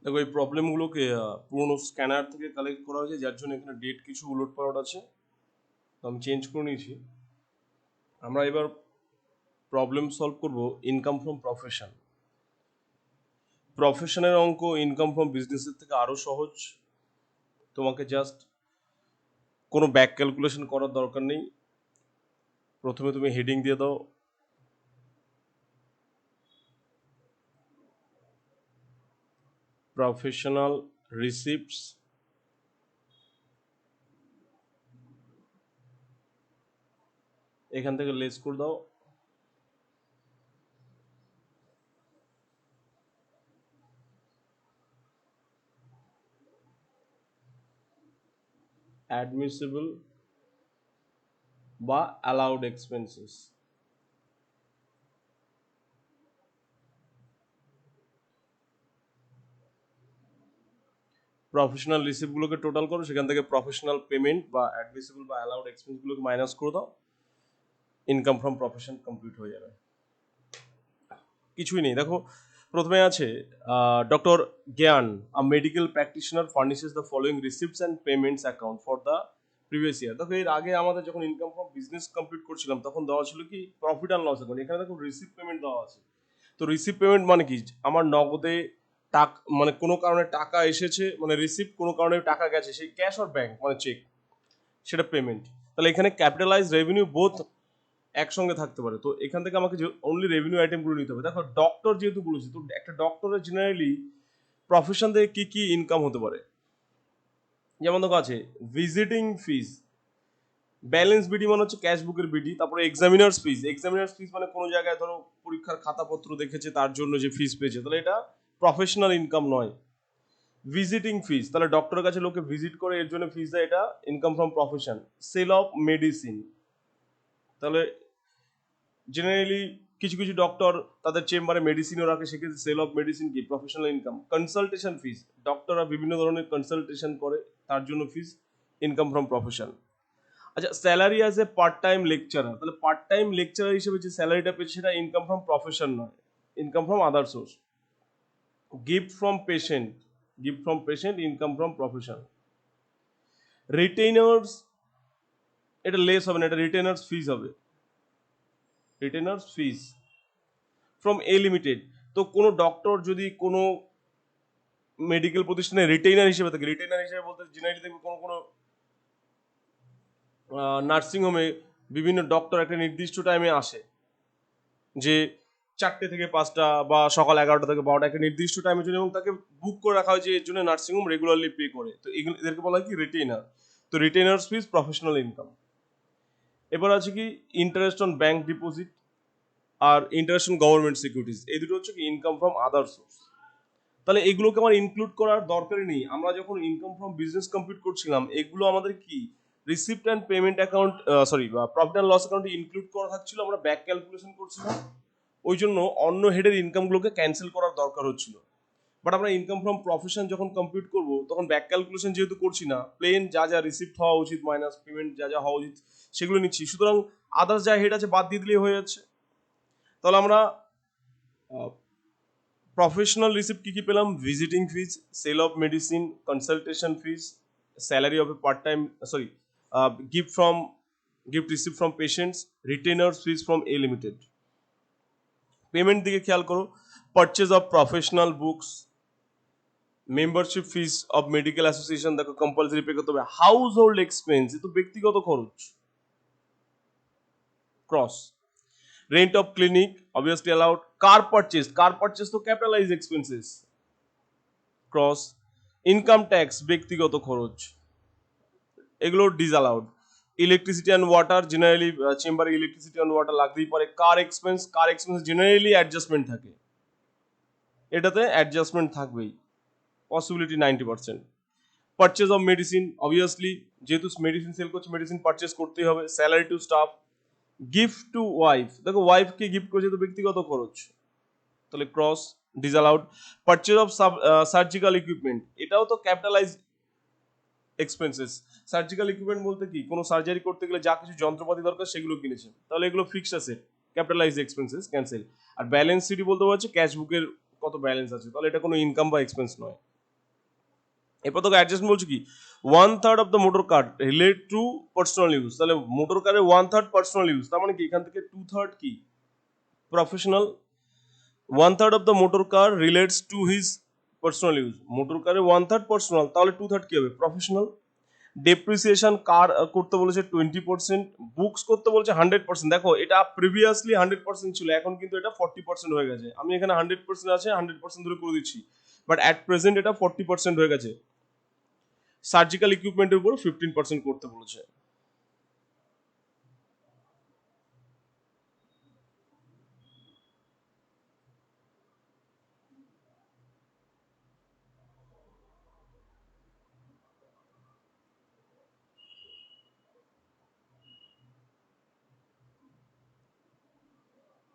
দেখো এই প্রবলেমগুলোকে পুরোনো স্ক্যানার থেকে কালেক্ট করা হয়েছে, যার জন্য এখানে ডেট কিছু উলটপালট আছে, তো আমি চেঞ্জ করে নিয়েছি। আমরা এবার প্রবলেম সলভ করব ইনকাম ফ্রম প্রফেশন। প্রফেশনের অঙ্ক ইনকাম ফ্রম বিজনেসের থেকে আরও সহজ। তোমাকে জাস্ট কোনো ব্যাক ক্যালকুলেশন করার দরকার নেই। প্রথমে তুমি হেডিং দিয়ে দাও প্রফেশনাল রিসিপ্টস, এখান থেকে লেস করে দাও অ্যাডমিসিবল বা অ্যালাউড এক্সপেন্সেস। প্রফেশনাল রিসিপ্টগুলোকে টোটাল করো, সেখান থেকে প্রফেশনাল পেমেন্ট বা অ্যাডমিসিবল বা অ্যালাউড এক্সপেন্সগুলোকে মাইনাস করে দাও, ইনকাম ফ্রম প্রফেশন কমপ্লিট হয়ে যাবে। কিছুই নেই, দেখো প্রথমে আছে doctor Gyan, a medical practitioner furnishes the following receipts and payments account for the previous year. দেখো এর আগে আমাদের যখন ইনকাম ফ্রম বিজনেস কমপ্লিট করছিলাম তখন দেওয়া ছিল কি প্রফিট অ্যান্ড লস অ্যাকাউন্ট, এখানে দেখো রিসিপ্ট পেমেন্ট দেওয়া আছে। তো রিসিপ্ট পেমেন্ট মানে কি, আমার নগদে টাকা মানে কোনো কারণে টাকা এসেছে, মানে রিসিপ্ট কোনো কারণে টাকা গেছে, সেই ক্যাশ আর ব্যাংক মানে চেক, সেটা পেমেন্ট। তাহলে এখানে ক্যাপিটালাইজ রেভিনিউ বোথ একসঙ্গে থাকতে পারে। তো এখান থেকে আমাকে যে অনলি রেভিনিউ আইটেমগুলো নিতে হবে। দেখো ডক্টর যেহেতু বলেছি, তো একটা ডক্টরের জেনারেলি প্রফেশন থেকে কি কি ইনকাম হতে পারে, যেমন দেখো আছে ভিজিটিং ফিজ, ব্যালেন্স বিডি মানে হচ্ছে ক্যাশ বুকের বিডি, তারপরে এক্সামিনার্স ফিজ, এক্সামিনার্স ফিজ মানে কোনো জায়গায় ধরো পরীক্ষার খাতাপত্র দেখেছে তার জন্য যে ফিজ পেয়েছে, তাহলে এটা প্রফেশনাল ইনকাম নয়। ভিজিটিং ফিজ, তাহলে ডক্টরের কাছে লোকে ভিজিট করে এর জন্য ফিজ দেয়, এটা income from profession. Sale of medicine, তাহলে জেনারেলি কিছু কিছু ডক্টর তাদের চেম্বারে মেডিসিনও রাখে, সেক্ষেত্রে সেল অফ মেডিসিন কি প্রফেশনাল ইনকাম। কনসালটেশন ফিজ, ডক্টররা বিভিন্ন ধরনের কনসালটেশন করে তার জন্য ফিজ, ইনকাম ফ্রম প্রফেশন। আচ্ছা salary as a part time lecturer, তাহলে পার্ট টাইম লেকচারার হিসেবে যে স্যালারিটা পেয়েছে সেটা ইনকাম ফ্রম প্রফেশন নয়, income from other source. Gift from patient, gift from patient income from profession. Retainers, এটা লেস হবে না, এটা রিটেইনার্স ফিজ হবে, রিটেইনার্স ফিজ ফ্রম এ লিমিটেড। তো কোনো ডক্টর যদি কোনো মেডিকেল প্রতিষ্ঠানে রিটেইনার হিসেবে থাকে, রিটেইনার হিসেবে বলতে জেনারেলি দেখবে কোনো কোনো নার্সিংহোমে বিভিন্ন ডক্টর একটা নির্দিষ্ট টাইমে আসে, যে 4টে থেকে 5টা বা সকাল 11টা থেকে 12টা, একটা নির্দিষ্ট টাইমের জন্য, এবং তাকে বুক করে রাখা হয় যে এর জন্য নার্সিংহোম রেগুলারলি পে করে, তো এগুলো এদেরকে বলা হয় কি রিটেইনার। তো রিটেইনার্স ফিজ প্রফেশনাল ইনকাম। এবার আছে কি ইন্টারেস্ট অন ব্যাংক ডিপোজিট আর ইন্টারেস্ট অন গভর্নমেন্ট সিকিউরিটিজ, এই দুটো হচ্ছে কি ইনকাম ফ্রম আদার সোর্স। তাহলে এগুলোকে আমার ইনক্লুড করার দরকারই নেই, আমরা যখন ইনকাম ফ্রম বিজনেস কমপ্লিট করছিলাম এগুলো আমাদের কি receipt and payment account, sorry profit and loss অ্যাকাউন্টে ইনক্লুড করা থাকছিল, আমরা ব্যাক ক্যালকুলেশন করছিলাম, ওই জন্য অন্য হেডের ইনকামগুলোকে ক্যান্সেল করার দরকার হচ্ছিল। বাট আমরা ইনকাম ফ্রম প্রফেশন যখন কমপ্লিট করব তখন ব্যাক ক্যালকুলেশন যেহেতু করছি না, প্লেন যা যা রিসিপ্ট হওয়া উচিত মাইনাস পেমেন্ট যা যা হওয়া উচিত সেগুলো নিচ্ছি, সুতরাং আদার্স যা হেড আছে বাদ দিয়ে দিলেই হয়ে যাচ্ছে। তাহলে আমরা প্রফেশনাল রিসিপ্ট কি কি পেলাম, visiting fees, sale of medicine, consultation fees, salary of a part time, sorry gift from gift receive from patients, retainers fees from a limited. Payment দিকে খেয়াল করো, purchase of professional books, membership fees of medical association, দেখো compulsory pay করতে হবে। Household expense, এ তো ব্যক্তিগত খরচ, cross. Rent of clinic obviously allowed. Car purchase তো capitalize expenses, cross. Income tax ব্যক্তিগত খরচ, এগুলো ডিসঅ্যালাউড। ইলেকট্রিসিটি অ্যান্ড ওয়াটার, জেনারেলি চেম্বারে ইলেকট্রিসিটি অ্যান্ড ওয়াটার লাগতেই পারে। কার এক্সপেন্স জেনারেলি অ্যাডজাস্টমেন্ট থাকে, এটাতে অ্যাডজাস্টমেন্ট থাকবেই, possibility 90%। Purchase of medicine obviously, যেহেতু মেডিসিন সেল করছে মেডিসিন পারচেজ করতেই হবে। Salary to staff, gift to wife, দেখো ওয়াইফকে গিফট করছে তো ব্যক্তিগত খরচ, তাহলে cross, disallowed. Purchase of surgical equipment, এটাও তো ক্যাপিটালাইজ এক্সপেন্সেস। সার্জিক্যাল ইকুইপমেন্ট বলতে কি, কোনো সার্জারি করতে গেলে যা কিছু যন্ত্রপাতি দরকার সেগুলো কিনেছে, তাহলে এগুলো fixed asset, capitalize expenses, cancel. আর ব্যালেন্স শিট বলতে হচ্ছে ক্যাশ বুকের কত ব্যালেন্স আছে, তাহলে এটা কোনো ইনকাম বা এক্সপেন্স নয়। এরপর তোকে অ্যাডজাস্টমেন্ট বলছে কি 1/3 of the motor car relate to personal use, তাহলে মোটর কারে 1/3 পার্সোনাল ইউজ, তার মানে কি এখান থেকে 2/3 কি professional. 1/3 of the motor car relates to his personal use, motor কারে 1/3 পার্সোনাল, তাহলে 2/3 কি হবে প্রফেশনাল। ডেপ্রিসিয়েশন কার করতে বলেছে 20%, বুকস করতে বলেছে 100%। দেখো এটা প্রিভিয়াসলি 100% ছিল, এখন কিন্তু এটা 40% হয়ে গেছে। আমি এখানে 100% আছে 100% ধরে করে দিচ্ছি, বাট অ্যাট প্রেজেন্ট এটা 40% হয়ে গেছে। সার্জিক্যাল ইকুইপমেন্টের উপর 15% করতে বলেছে।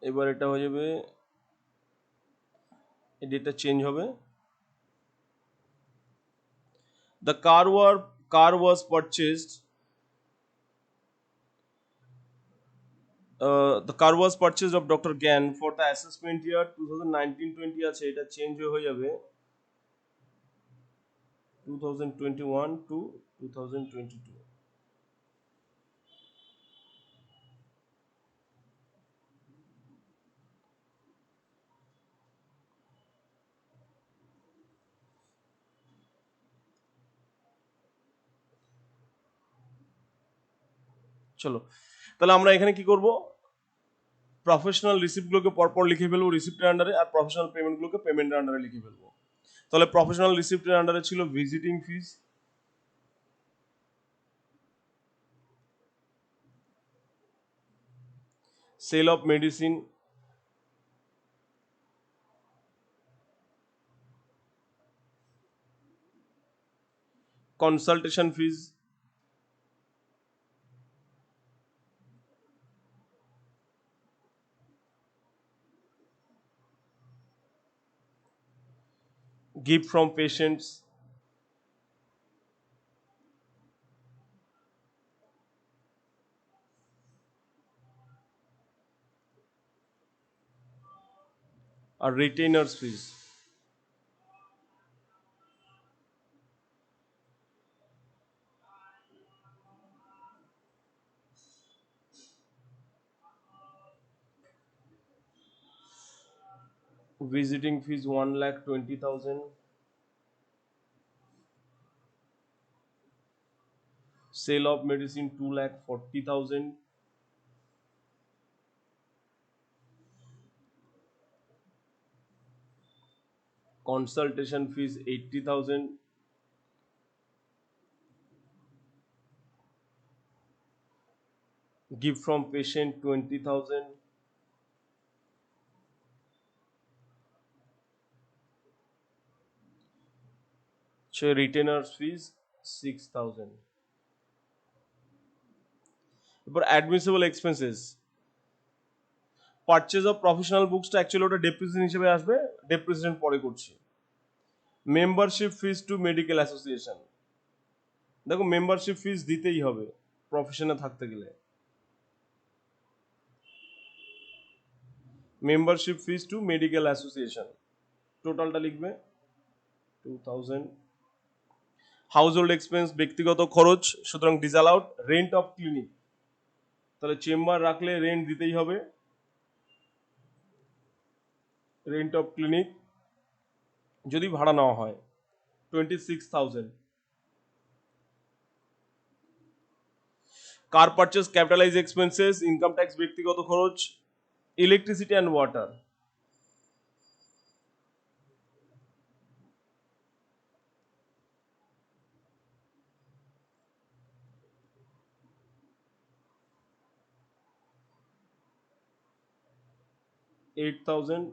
এবার এটা হয়ে যাবে, এই ডেটটা চেঞ্জ হবে। The car was purchased, the car was purchased of Dr. Gan for the assessment year 2019-20 আছে, এটা চেঞ্জ হয়ে যাবে 2021 to 2022। চলো তাহলে আমরা এখানে কি করব, প্রফেশনাল রিসিপ্টগুলোকে পরপর লিখে ফেলবো রিসিপ্টের আন্ডারে, আর প্রফেশনাল পেমেন্টগুলোকে পেমেন্টের আন্ডারে লিখে ফেলবো। তাহলে প্রফেশনাল রিসিপ্টের আন্ডারে ছিল visiting fees, sale of medicine, consultation fees, gift from patients, আর retainers fees. Visiting fees 1,20,000, sale of medicine 2,40,000, consultation fees 80,000, gift from patient 20,000, retainers fees 6,000। এরপর admissible expenses, purchase of professional বুকসটা অ্যাকচুয়ালি ওটা depreciation হিসেবে আসবে, depreciation পরে করছি। Membership fees to medical association, দেখো membership fees দিতেই হবে প্রফেশনে থাকতে গেলে। Membership fees to medical association টোটালটা লিখবে 2,000। হাউস হোল্ড এক্সপেন্স ব্যক্তিগত খরচ, সুতরাং ডিসঅ্যালাউড। রেন্ট অফ ক্লিনিক, তাহলে চেম্বার রাখলে রেন্ট দিতেই হবে, রেন্ট অফ ক্লিনিক যদি ভাড়া নেওয়া হয় 26,000। Car purchase capitalise expenses, income tax ব্যক্তিগত খরচ, electricity and water 8,000।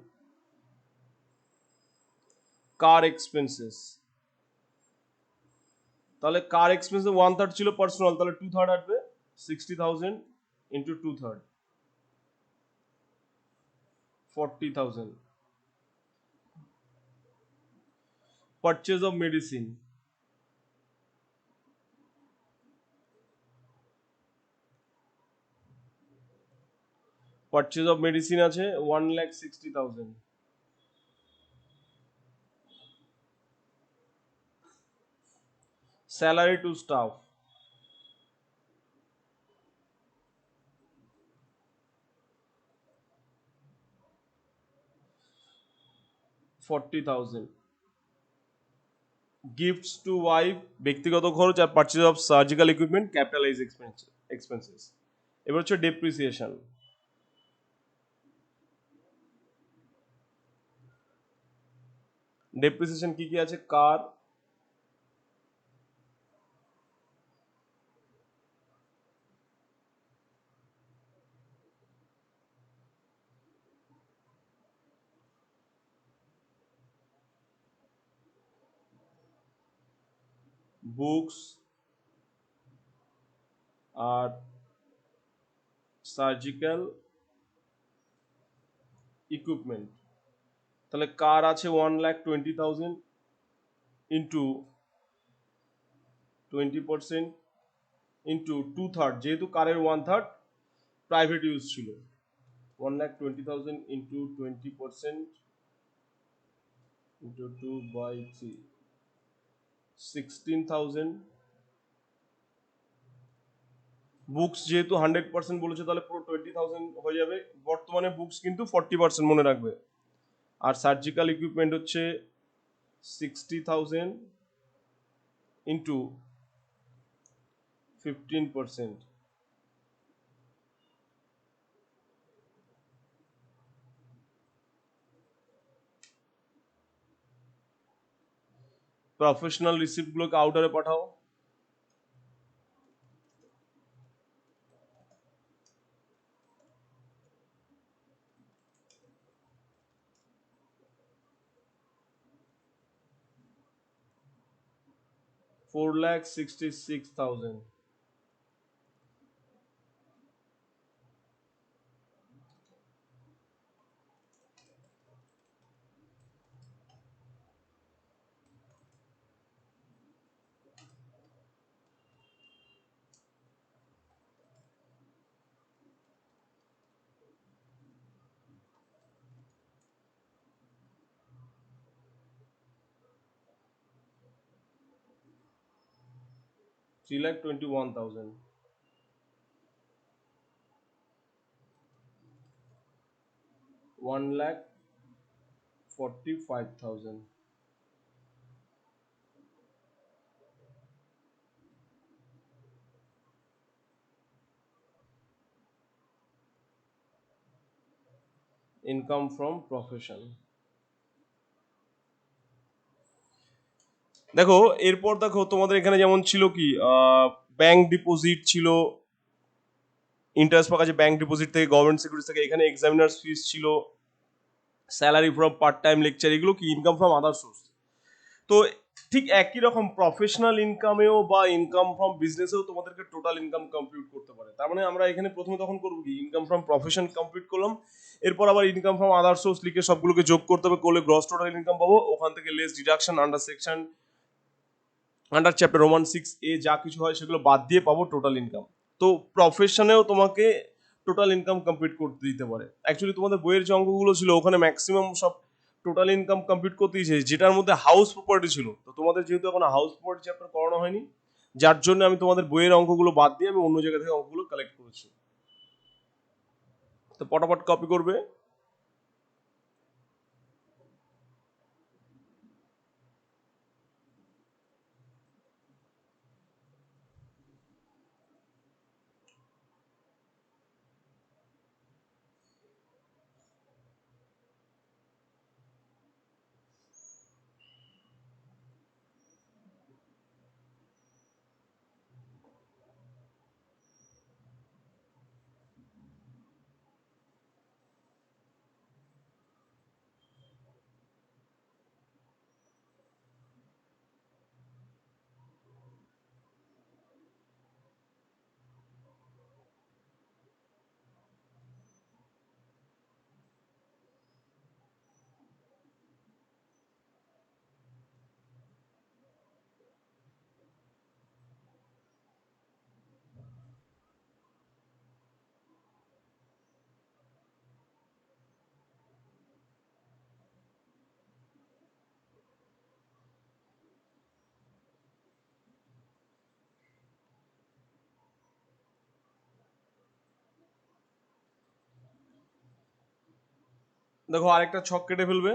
Car expenses, তাহলে কার এক্সপেন্সে 1/3 ছিল পার্সোনাল, তাহলে 2/3 আসবে 60,000 into 2/3 40,000। Purchase of medicine, purchase of medicine আছে 1,60,000। Salary to staff 40,000, gifts to wife ব্যক্তিগত খরচ আর purchase of surgical equipment capitalise expenses. এবার হচ্ছে ডেপ্রিসিয়েশন। ডেপ্রিসিয়েশন কি কি আছে? কার, বুকস আর সার্জিক্যাল ইকুইপমেন্ট। তাহলে কার আছে 1,20,000 ইন্টু 20% ইন্টু 2/3, যেহেতু কারের 1/3 প্রাইভেট ইউজ ছিল, 1,20,000 ইন্টু 20% ইন্টু 2/3, 16,000। বুকস যেহেতু 100% বলেছে তাহলে পুরো 20,000 হয়ে যাবে। বর্তমানে বুকস কিন্তু 40% মনে রাখবে। আর সার্জিক্যাল ইকুইপমেন্ট হচ্ছে 60,000 ইন্টু 15%। প্রফেশনাল রিসিপ্টগুলোকে আউটারে পাঠাও। 4,66,000। $3,21,000। 1,45,000। Income from profession. দেখো এরপর দেখো তোমাদের এখানে যেমন ছিল কি, ব্যাংক ডিপোজিট ছিল, ইন্টারেস্ট পাওয়া গেছে ব্যাংক ডিপোজিট থেকে, গভর্নমেন্ট সিকিউরিটি থেকে, এখানে এক্সামিনার্স ফিস ছিল, salary from part time lecture, এগুলো কি ইনকাম ফ্রম আদার সোর্স। তো ঠিক একই রকম প্রফেশনাল ইনকামেও বা ইনকাম ফ্রম বিজনেসেও তোমাদেরকে টোটাল ইনকাম কমপ্লিট করতে পারে। তার মানে আমরা এখানে প্রথমে তখন করবো কি, ইনকাম ফ্রম প্রফেশন কমপ্লিট করলাম, এরপর আবার ইনকাম ফ্রম আদার সোর্স লিখে সবগুলোকে যোগ করতে হবে, করলে গ্রস টোটাল ইনকাম পাবো। ওখান থেকে less deduction under section under chapter Roman 6A যা কিছু হয় সেগুলো বাদ দিয়ে পাবো টোটাল ইনকাম। তো প্রফেশনেও তোমাকে টোটাল ইনকাম কমপ্লিট করতে দিতে পারে। অ্যাকচুয়ালি তোমাদের বইয়ের যে অঙ্কগুলো ছিল ওখানে ম্যাক্সিমাম সব টোটাল ইনকাম কমপ্লিট করতে দিয়েছে, যেটার মধ্যে হাউস প্রপার্টি ছিল। তো তোমাদের যেহেতু এখন হাউস প্রপার্টি চ্যাপ্টার করানো হয়নি, যার জন্য আমি তোমাদের বইয়ের অঙ্কগুলো বাদ দিয়ে আমি অন্য জায়গা থেকে অঙ্কগুলো কালেক্ট করেছি। তো পটাপট কপি করবে। দেখো আরেকটা ছক কেটে ফেলবে।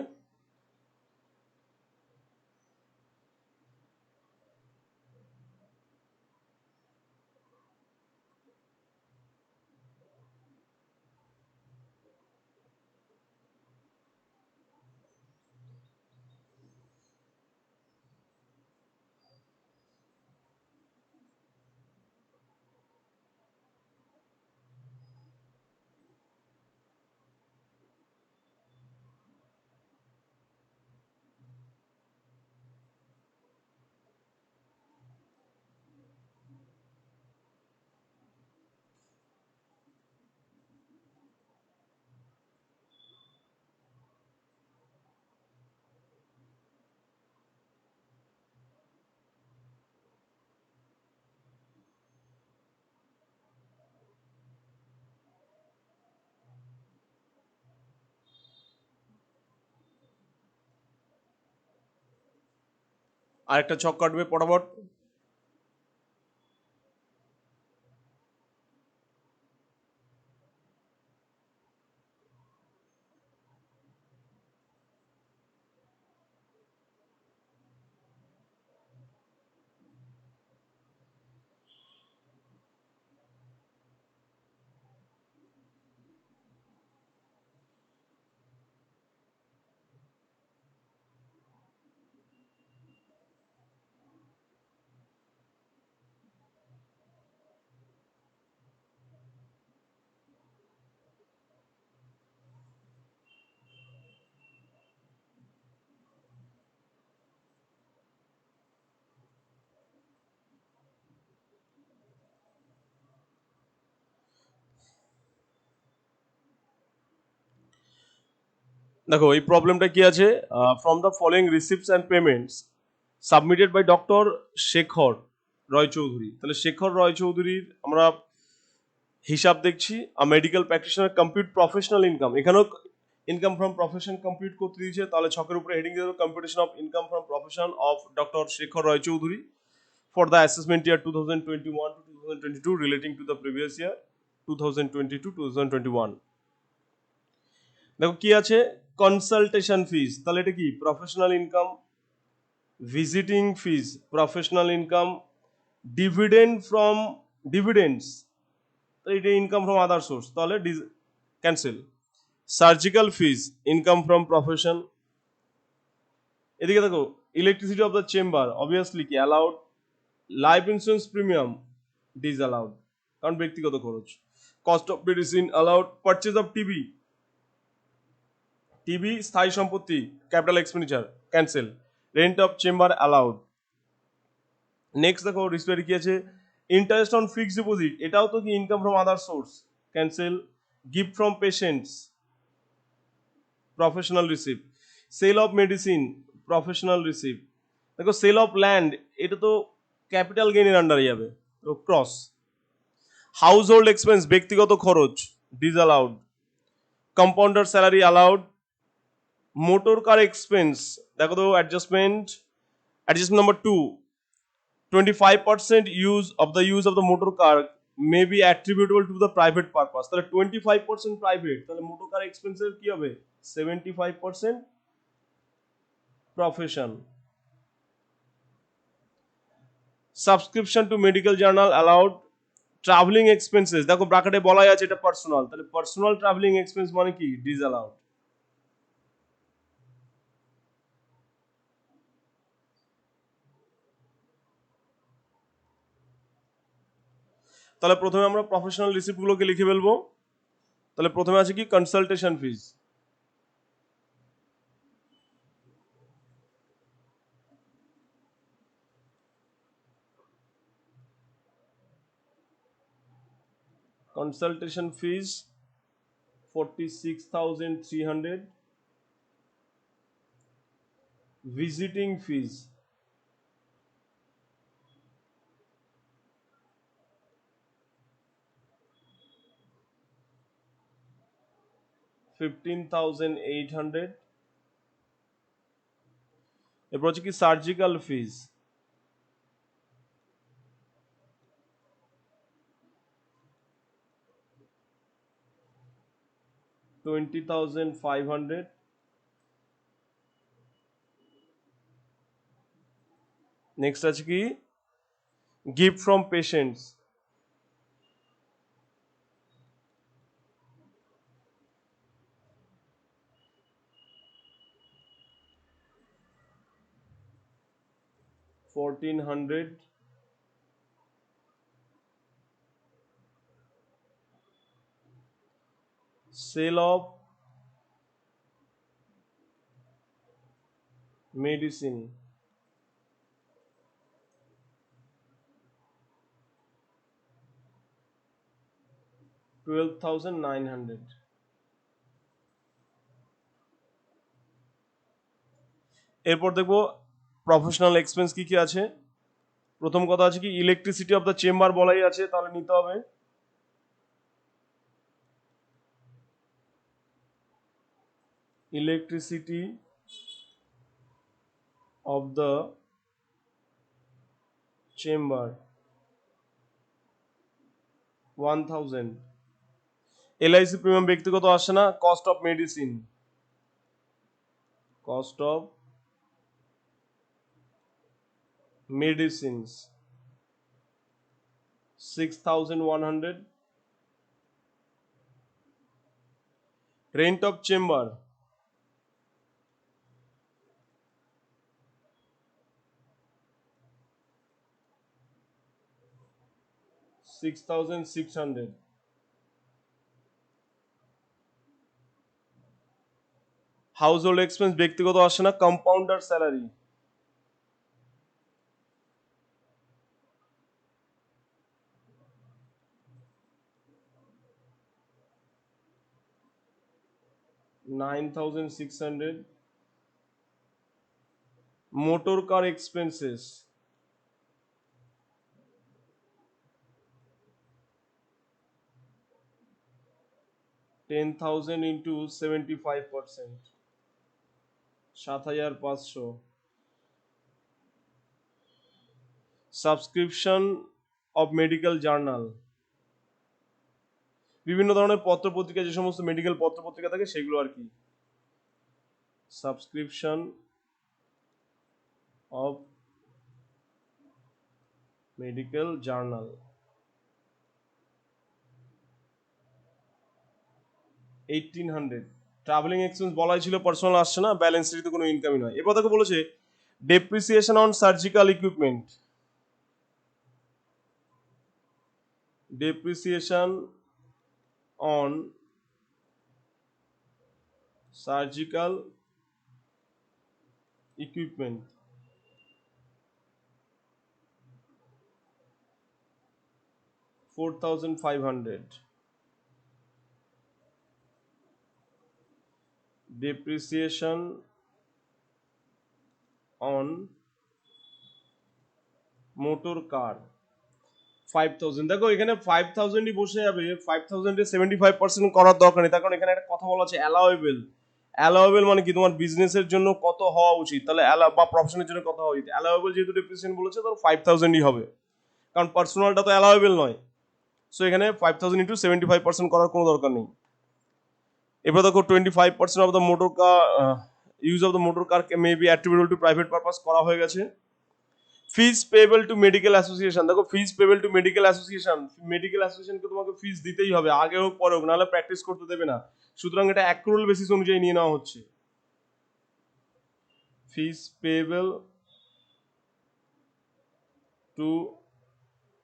আরেকটা ছক কাটবে পটাপট। দেখো এই প্রবলেমটা কি আছে, from the following receipts and payments submitted by doctor Shekhar Roy Chowdhury. তাহলে শেখর রয় চৌধুরীর আমরা হিসাব দেখছি। Medical practitioner compute professional income, এখানেও ইনকাম ফ্রম প্রফেশন কম্পিউট করতে দিয়েছে। তাহলে ছকের উপরে হেডিং দিয়ে দেবো computation of income from profession of doctor Shekhar Roy Chowdhury for the assessment year 2021 to 2022 relating to the previous year 2022-2021। দেখো কি আছে, কনসালটেশন ফিস, তাহলে এটা কি professional income, visiting fees professional income, dividend from dividends, এটা ইনকাম ফ্রম আদার সোর্স, তাহলে cancel. Surgical fees income from profession. এদিকে দেখো electricity of the chamber obviously কি allowed, life insurance premium disallowed কারণ ব্যক্তিগত খরচ, cost of medicine allowed, purchase of TV, TV স্থায়ী সম্পত্তি capital expenditure cancel, rent of chamber allowed. Next দেখো respect কি আছে, ইন্টারেস্ট অন ফিক্সড ডিপোজিট, এটাও তো কি income from other source, cancel. Gift from patients professional receipt, sale of medicine professional receipt. দেখো sale of land এটা তো capital গেইনের আন্ডারে যাবে, তো ক্রস। হাউস হোল্ড এক্সপেন্স ব্যক্তিগত খরচ disallowed, compounder salary allowed, motor car expense দেখো তো adjustment number 2, 25% use of the motor car may be attributable to the private purpose, তাহলে 25% প্রাইভেট, তাহলে মোটর কার এক্সপেন্সের কি হবে 75% profession. Subscription to medical journal allowed, travelling expenses দেখো ব্র্যাকেটে বলাই আছে এটা পার্সোনাল, তাহলে পার্সোনাল ট্রাভেলিং এক্সপেন্স মানে কি ডিজ অ্যালাউড। তাহলে প্রথমে আমরা প্রফেশনাল রিসিপ্ট গুলোকে লিখে ফেলবো। তাহলে প্রথমে আছে কি কনসালটেশন ফিজ, কনসালটেশন ফিজ 46,300, ভিজিটিং ফিজ 15,800, এরপর হচ্ছে কি সার্জিক্যাল ফিজ 20,500. নেক্সট আছে কি gift from patients, 1,400. Sale of medicine, 12,900. এরপর দেখবো প্রফেশনাল এক্সপেন্স কি কি আছে। প্রথম কথা আছে কি ইলেকট্রিসিটি অফ দ্য চেম্বার বলাই আছে, তাহলে নিতে হবে। Electricity of the chamber 1,000। LIC premium ব্যক্তিগত আসছে না। Cost of medicine, cost of medicines 6,100। Rent of chamber, $6,600। House hold expense ব্যক্তিগত আসে না। Compounder salary, $9,600। Motor car expenses, 10,000 into 75%, 7,500। Subscription of medical journal, বিভিন্ন ধরনের পত্র পত্রিকা, যে সমস্ত মেডিকেল পত্র পত্রিকা থাকে সেগুলো আর কি। Subscription of medical journal, 1,800। Travelling expense বলাই ছিল, পার্সোনাল আসছে না, ব্যালেন্স শিটে কোনো ইনকামই নয়। এবার তাকে বলেছে depreciation on surgical equipment, depreciation on surgical equipment, 4,500। depreciation on motor car 5,000। দেখো এখানে 5,000ই বসে যাবে, 5,000 75% করার দরকার নেই, তার কারণ এখানে একটা কথা বলা আছে অ্যালাওয়েবল। অ্যালাওয়েবল মানে কি তোমার বিজনেসের জন্য কত হওয়া উচিত, তাহলে বা প্রফেশনের জন্য কত হওয়া উচিত। অ্যালাওয়েবল যেহেতু ডেপ্রিসিয়েশন বলেছে তো 5,000ই হবে, কারণ পার্সোনালটা তো অ্যালাওয়েবল নয়। সো এখানে 5,000 ইন্টু 75% করার কোনো দরকার নেই। এবার দেখো 25% of the motor car use of the motor car may be attributable to private purpose করা হয়ে গেছে। Fees payable to medical association, দেখো fees payable to medical association, medical অ্যাসোসিয়েশনকে তোমাকে ফিজ দিতেই হবে, আগে হোক পরে হোক, নাহলে প্র্যাকটিস করতে দেবে না। সুতরাং এটা অ্যাক্রুয়াল বেসিস অনুযায়ী নিয়ে নেওয়া হচ্ছে। ফিজ পেবল টু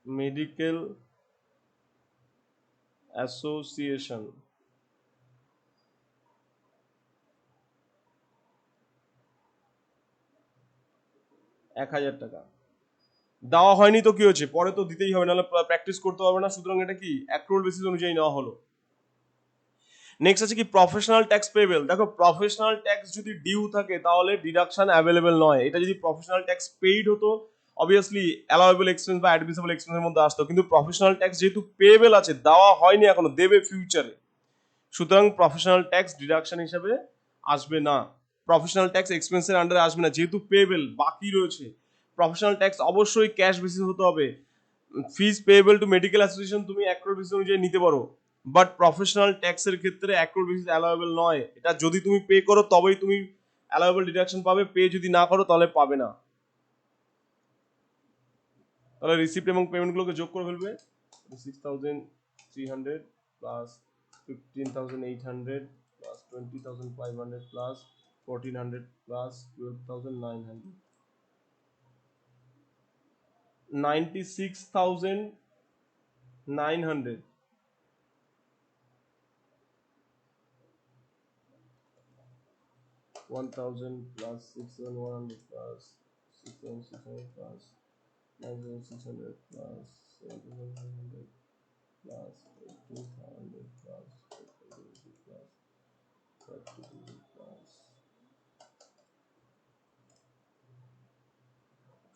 মেডিকেল অ্যাসোসিয়েশন, 1,000 টাকা। দেওয়া হয়নি তো কি হচ্ছে, পরে তো দিতেই হবে, নাহলে প্র্যাকটিস করতে হবে না। সুতরাং এটা কি অ্যাক্রুয়াল বেসিস অনুযায়ী নেওয়া হলো। নেক্সট আছে কি প্রফেশনাল ট্যাক্স পেবেল। দেখো প্রফেশনাল ট্যাক্স যদি ডিউ থাকে তাহলে ডিডাকশন অ্যাভেলেবেল নয়। এটা যদি প্রফেশনাল ট্যাক্স পেইড হতো অবভিয়াসলি অ্যালাওয়েবল এক্সপেন্স বা অ্যাডমিসেবল এক্সপেন্সের মধ্যে আসতো, কিন্তু প্রফেশনাল ট্যাক্স যেহেতু পেবেল আছে, দেওয়া হয়নি এখনো, দেবে ফিউচারে, সুতরাং প্রফেশনাল ট্যাক্স ডিডাকশন হিসেবে আসবে না, প্রফেশনাল ট্যাক্স এক্সপেন্সের আন্ডারে আসবে না, যেহেতু পেবেল বাকি রয়েছে। প্রফেশনাল ট্যাক্স অবশ্যই ক্যাশ বেসিস হতে হবে। ফিজ পেয়েবল টু মেডিকেল অ্যাসোসিয়েশন তুমি অ্যাক্রোর বেসিস অনুযায়ী নিতে পারো, বাট প্রফেশনাল ট্যাক্সের ক্ষেত্রে অ্যাক্রুড বেসিস অ্যালাউয়েবল নয়। এটা যদি তুমি পে করো তবেই তুমি অ্যালাউয়েবল ডিডাকশন পাবে, পে যদি না করো তাহলে পাবে না। তাহলে রিসিপ্ট এবং পেমেন্টগুলোকে যোগ করে ফেলবে। 6,300 plus 15,800 plus 20,500 plus 1,400 plus 12,900, 96,900। 1,000 plus 6,100 plus 6,600 plus 9,600 plus 7,900 plus 18,000 plus 8,000 plus 30,000 plus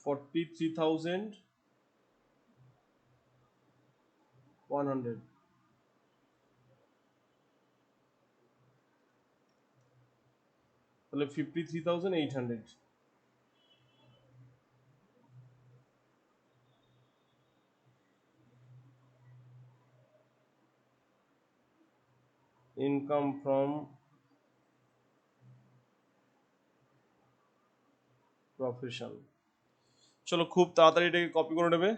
43,100। তাহলে 53,800। Income from profession. চলো খুব তাড়াতাড়ি এটাকে কপি করে নেবে।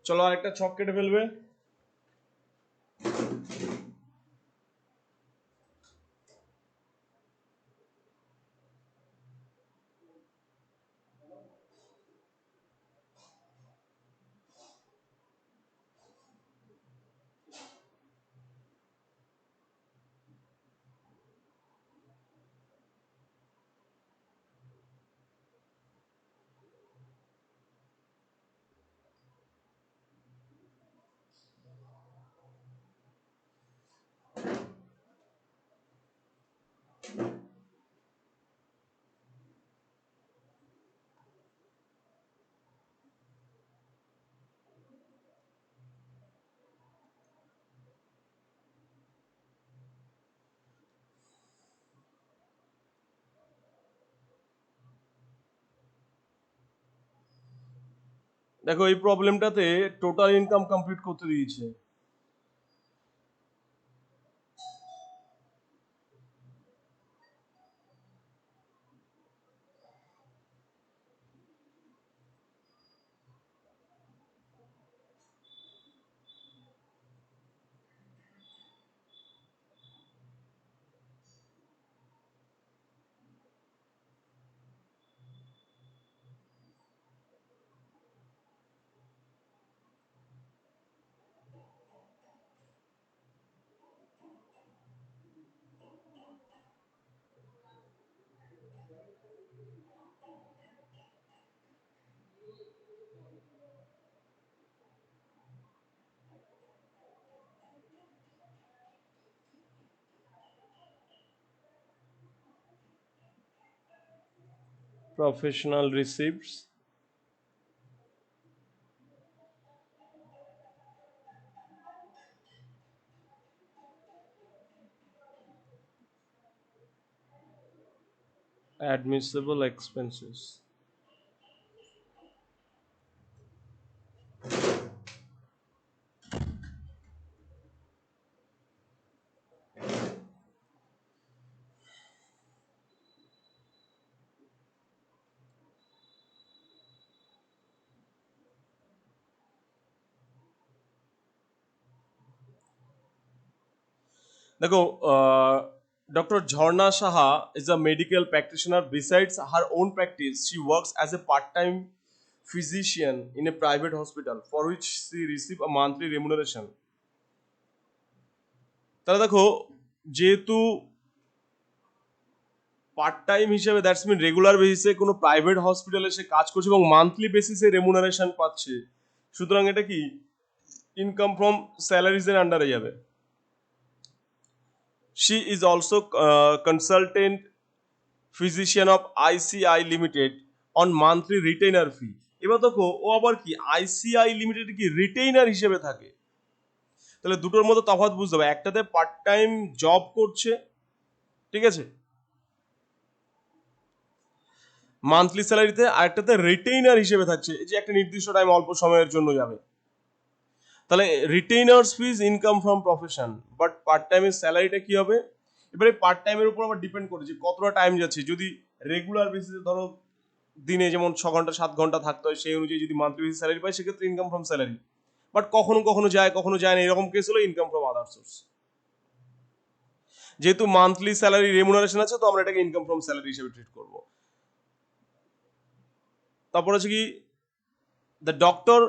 চলো আরেকটা ছক কেটে ফেলবে। দেখো এই প্রবলেমটাতে টোটাল ইনকাম কমপ্লিট করতে দিয়েছে। professional receipts, admissible expenses. দেখো, Dr. Jharna Saha is a medical practitioner. Besides her own practice, she works as a part-time physician in a private hospital for which she receives a monthly remuneration. তাহলে দেখো, যেহেতু part time হিসেবে that's mean regular বেসিসে কোনো private হসপিটালে সে কাজ করছে এবং মান্থলি বেসিসে রেমুনারেশন পাচ্ছে, সুতরাং এটা কি ইনকাম ফ্রম স্যালারিজ এর আন্ডারে যাবে। She is also consultant physician of ICI limited on monthly retainer fee. এবার দেখো, ও আবার কি আইসিআই লিমিটেড কি রিটেইনার হিসেবে থাকে। তাহলে দুটোর মধ্যে তফাৎ বুঝতে হবে, একটাতে পার্ট টাইম জব করছে, ঠিক আছে, মান্থলি স্যালারিতে, আরেকটাতে রিটেইনার হিসেবে থাকছে, এই যে একটা নির্দিষ্ট টাইম অল্প সময়ের জন্য যাবে। তাহলে retainers fees income from profession, but part টাইমের স্যালারিটা কি হবে? এবারে পার্ট টাইমের উপর আবার ডিপেন্ড করে যে কতটা টাইম যাচ্ছে। যদি রেগুলার বেসিসে ধরো দিনে যেমন 6 ঘন্টা 7 ঘন্টা থাকতে হয়, সেই অনুযায়ী যদি মান্থলি বেসিস স্যালারি পায় সেক্ষেত্রে ইনকাম ফ্রম স্যালারি। বাট কখনো কখনো যায় কখনো যায় না, এরকম কেস হলো ইনকাম ফ্রম আদার সোর্স। যেহেতু মান্থলি স্যালারি রেমুনারেশন আছে, তো আমরা এটাকে ইনকাম ফ্রম স্যালারি হিসেবে ট্রিট করবো। তারপর হচ্ছে কি, the doctor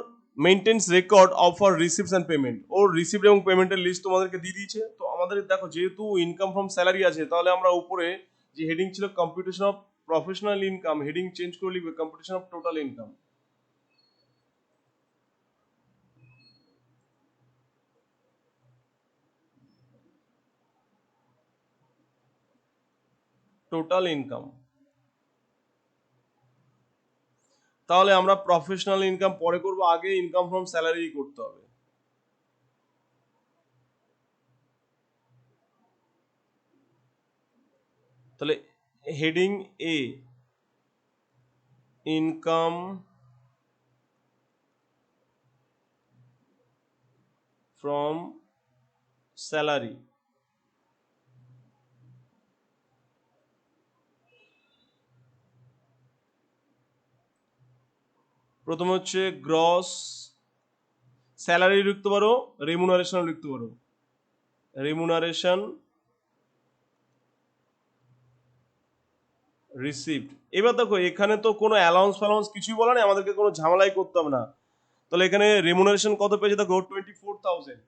maintains record of আর রিসিপ্টস অ্যান্ড পেমেন্ট। ওর রিসিপ্ট এবং পেমেন্টের লিস্ট তোমাদেরকে দিয়ে দিয়েছে। তো আমাদের দেখো, যেহেতু ইনকাম ফ্রম স্যালারি আছে, তাহলে আমরা উপরে যে হেডিং ছিল computation of professional income, heading change করে লিখবে computation of total income. Total income. তাহলে আমরা প্রফেশনাল ইনকাম পরে করব, আগে ইনকাম ফ্রম স্যালারি করতে হবে। তাহলে heading A income from salary. প্রথমে হচ্ছে গ্রস স্যালারি লিখতে পারো, রেমুনারেশন লিখতে পারো, রেমুনারেশন রিসিপ্ট। এবার দেখো, এখানে তো কোনো অ্যালাউন্স ফ্যালাউন্স কিছুই বলা নেই, আমাদেরকে কোনো ঝামেলাই করতে হবে না। তাহলে এখানে রেমুনারেশন কত পেয়েছে দেখো, 24,000।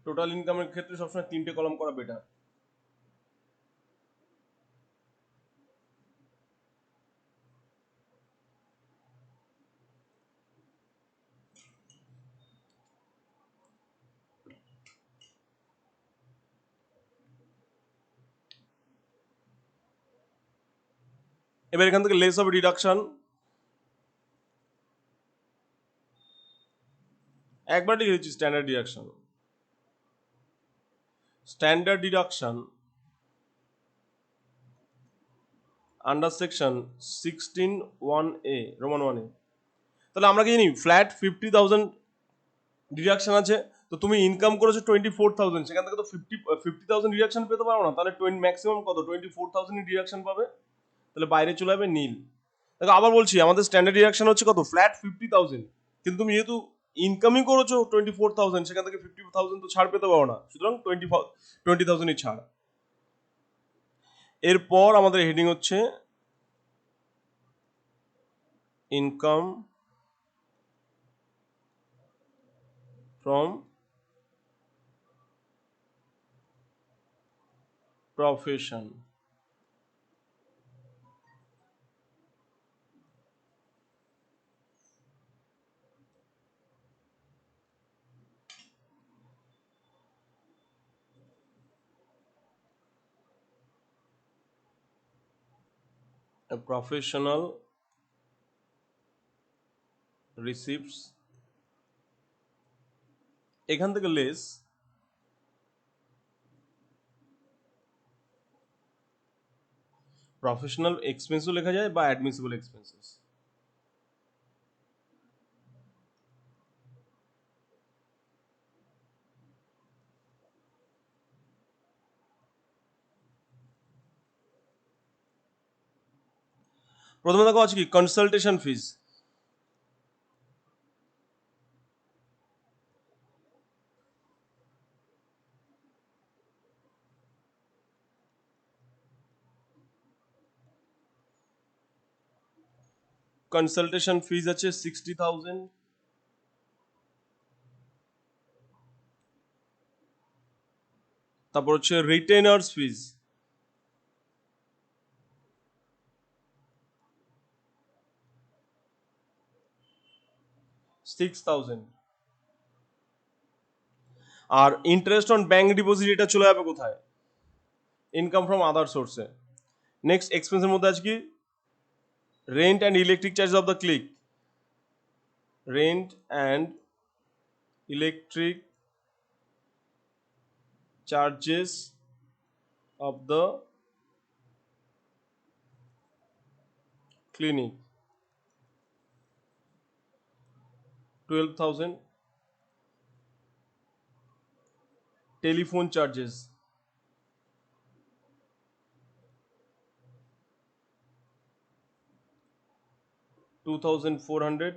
টোটাল ইনকামের ক্ষেত্রে সবসময় 3টে কলাম করা বেটার। এবার এখান থেকে লেস হবে ডিডাকশন, একবার লিখে দিচ্ছি standard deduction. Standard deduction under section 16(1)(a) Roman 1 এ। তাহলে আমরা কি জানি, ফ্ল্যাট 50,000 ডিডাকশন আছে। তো তুমি ইনকাম করেছো 24,000, সেখান থেকে তো 50,000 ডিডাকশন পেতে পারো না। তাহলে ম্যাক্সিমাম কত, 24,000 ডিডাকশন পাবে। তাহলে বাইরে চলে যাবে নীল। দেখো আবার বলছি, আমাদের স্ট্যান্ডার্ড ডিডাকশন হচ্ছে কত, ফ্ল্যাট 50,000, কিন্তু তুমি যেহেতু ইনকামই করেছো 24,000, সেখান থেকে 50,000 তো ছাড় পেতে পারো না, সুতরাং 20,000ই ছাড়। এরপর আমাদের হেডিং হচ্ছে income from profession. A professional receipts এখান থেকে লেস প্রফেশনাল এক্সপেন্সও লেখা যায় বা অ্যাডমিসিবল এক্সপেন্সেস। প্রথমে দেখো আছে কি কনসালটেশন ফিজ, কনসালটেশন ফিজ আছে 60,000। তারপর হচ্ছে রিটেনার্স ফিজ, $6,000। আর ইন্টারেস্ট অন ব্যাংক ডিপোজিট এটা চলে যাবে কোথায়? ইনকাম ফ্রম আদার সোর্সে। নেক্সট এক্সপেন্সের মধ্যে আছে কি rent and electric charge of the click, rent and electric charges of the clinic 12,000। Telephone charges 2,400।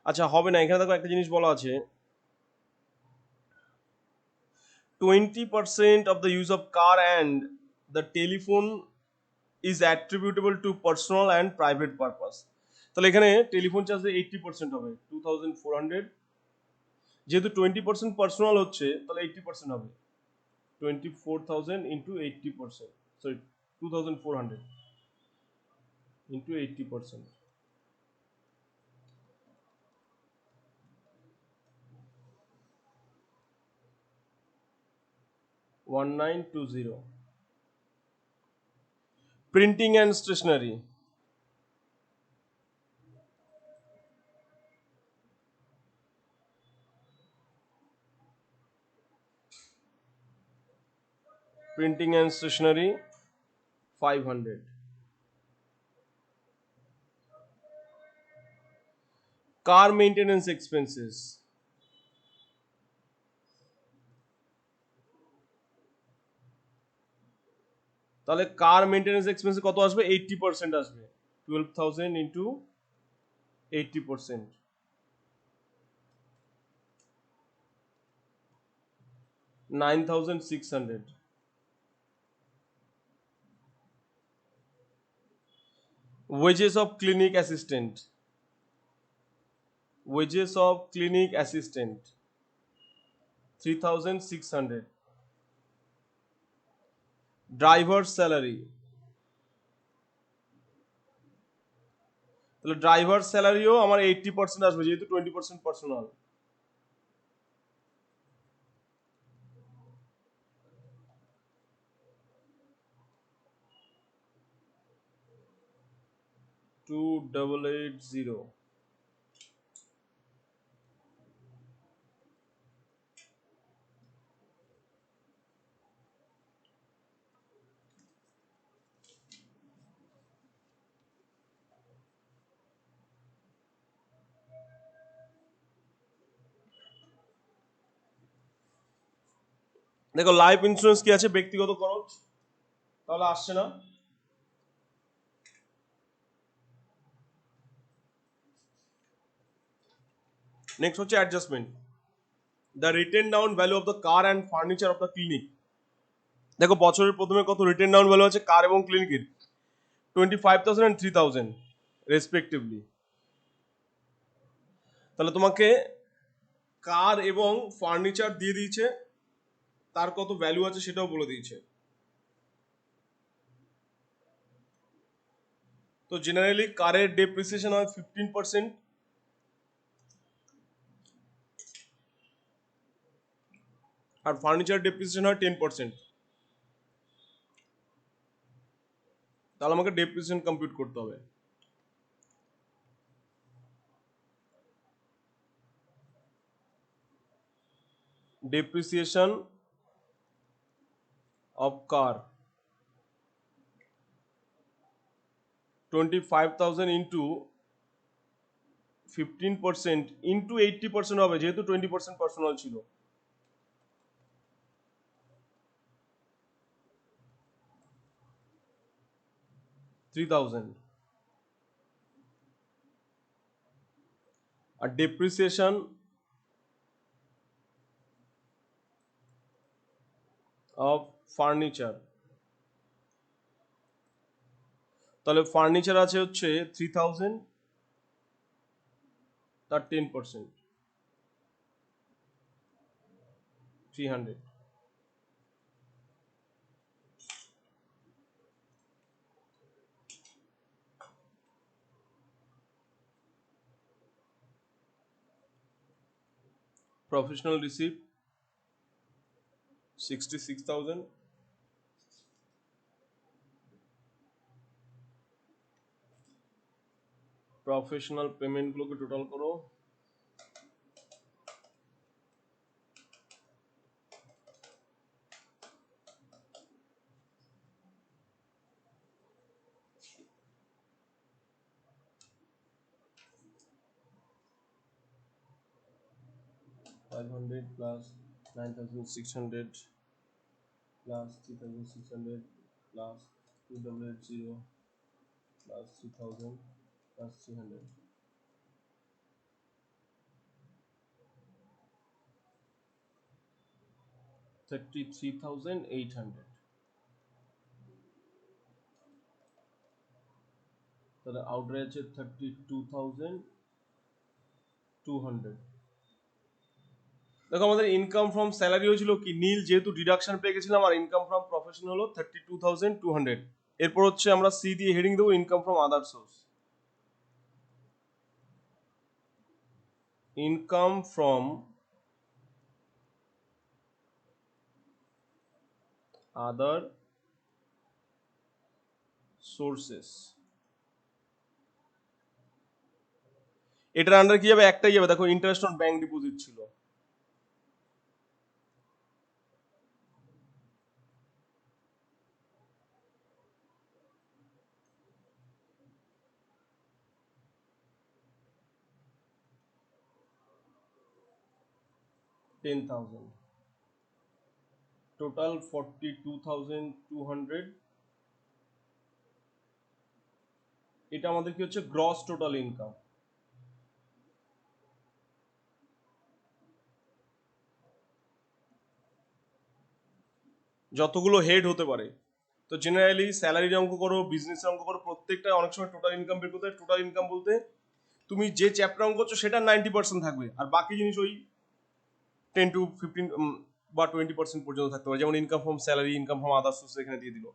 আচ্ছা হবে না, এখানে দেখো একটা জিনিস বলা আছে 20% of the use of car and the telephone is attributable to personal and private purpose। তাহলে এখানে টেলিফোন চার্জে 80% হবে 2,400, যেহেতু 20% পার্সোনাল হচ্ছে তাহলে 80% হবে 24,000 into 80%, sorry 2,400 into 80%, 1920। Printing and stationery, printing and stationery 500। Car maintenance expenses, তাহলে কার মেইনটেনেন্স এক্সপেন্সে কত আসবে? 80% আসবে 12,000 into 80%, 9,600। Wages of clinic assistant, wages of clinic assistant 3,600। Driver salary, তাহলে ড্রাইভার স্যালারিও আমার 80% আসবে যেহেতু 20% personal. Two double eight zero. দেখো লাইফ ইন্স্যুরেন্স কি আছে? ব্যক্তিগত খরচ, তাহলে আসছে না। নেক্সট হচ্ছে adjustment, the written down value of the car and furniture of the clinic. দেখো বছরের প্রথমে কত রিটেন ডাউন ভ্যালু আছে কার এবং ক্লিনিকের? 25,000 and 3,000। রেসপেক্টিভলি। তাহলে তোমাকে কার এবং ফার্নিচার দিয়ে দিয়েছে, তার কত ভ্যালু আছে সেটাও বলে দিয়েছে। তো জেনারেলি কারের ডেপ্রিসিয়েশন হয় 15%, আর ফার্নিচার ডেপ্রিসিয়েশন হয় 10%। তাহলে আমাকে ডেপ্রিসিয়েশন কম্পিউট করতে হবে। Depreciation of car 25,000 into 15% into 80% হবে, যেহেতু 20% পার্সোনাল ছিল। $3,000। আর ডেপ্রিসিয়েশন অফ ফার্নিচার, তাহলে ফার্নিচার আছে হচ্ছে 3,000, তার 10% 300। Professional receipt 66,000। প্রফেশনাল পেমেন্টগুলোকে টোটাল করো, $500 plus 9,600 plus 3,600 plus 2,080 plus 3,000 plus 300, 33,800। তাহলে আউটরে আছে 32,200। দেখো আমাদের ইনকাম ফ্রম স্যালারি হয়েছিল কি নীল, যেহেতু ডিডাকশন পেয়ে গেছিলাম, আর ইনকাম ফ্রম প্রফেশন হলো 32,200। এরপর হচ্ছে আমরা সি দিয়ে হেডিং দেবো income from other source. Income from other sources, এটার আন্ডার কি যাবে? একটাই যাবে, দেখো ইন্টারেস্ট অন ব্যাংক ডিপোজিট ছিল। $10,000, টোটাল 42,200। এটা আমাদের কি হচ্ছে গ্রস টোটাল ইনকাম। যতগুলো হেড হতে পারে, তো জেনারেলি স্যালারির অঙ্ক করো, বিজনেসের অঙ্ক করো, প্রত্যেকটা অনেক সময় টোটাল ইনকাম বের করতে হয়। টোটাল ইনকাম বলতে তুমি যে চ্যাপ্টার অঙ্ক করছো সেটা 90% থাকবে, আর বাকি জিনিস ওই 10 to 15 বা 20% পর্যন্ত থাকতে পারে। যেমন income from salary, income from other source এখানে দিয়ে দিল।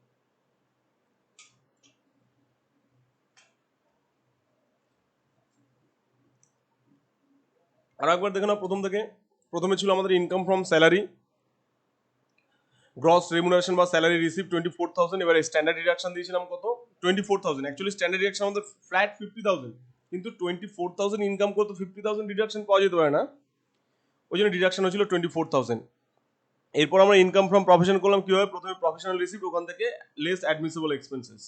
আর একবার দেখে নাও প্রথম থেকে। প্রথমে ছিল আমাদের income from salary, gross remuneration বা স্যালারি রিসিভ 24,000। এবার স্ট্যান্ডার্ড ডিডাকশন দিয়েছিলাম কত? 24,000। অ্যাকচুয়ালি স্ট্যান্ডার্ড ডিডাকশন আমাদের ফ্ল্যাট 50,000, কিন্তু 24,000 ইনকাম করতে 50,000 ডিডাকশন পাওয়া যেতে পারে না, ওই জন্য ডিডাকশন হয়েছিল 24,000। এরপর আমরা ইনকাম ফ্রম প্রফেশন করলাম কিভাবে? প্রথমে প্রফেশনাল রিসিভ, ওখান থেকে লেস অ্যাডমিসিবল এক্সপেন্সেস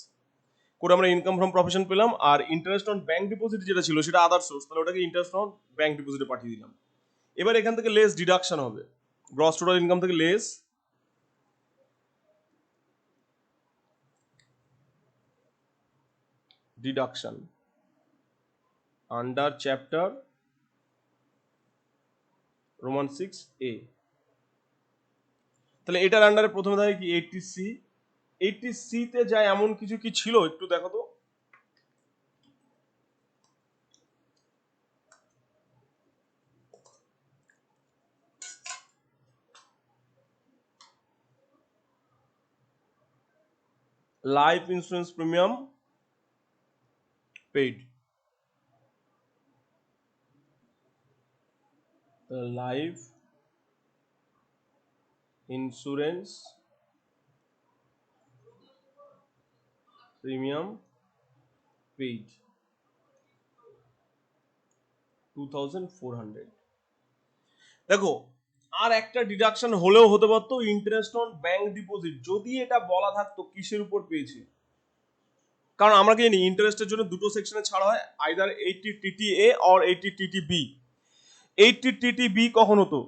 করে আমরা ইনকাম ফ্রম প্রফেশন পেলাম। আর ইন্টারেস্ট অন ব্যাংক ডিপোজিট যেটা ছিল সেটা আদার সোর্স, তাহলে ওটাকে ইন্টারেস্ট অন ব্যাংক ডিপোজিটে পাঠিয়ে দিলাম। এবার এখান থেকে লেস ডিডাকশন হবে, গ্রস টোটাল ইনকাম থেকে less deduction under chapter Roman 6A। তাহলে এটার আন্ডারে প্রথমে থাকে কি 80C। 80C তে যায় এমন কিছু কি ছিল একটু দেখো তো। Life insurance premium paid, life insurance premium paid 2400। দেখো আর একটা ডিডাকশন হলেও হতে পারতো ইন্টারেস্ট অন ব্যাংক ডিপোজিট, যদি এটা বলা থাকতো কিসের উপর পেয়েছি। কারণ আমরা কি জানি ইন্টারেস্টের জন্য দুটো সেকশনে ছাড় হয়, either 80 TTA or 80 TTB। 80 TTB কখন হতো,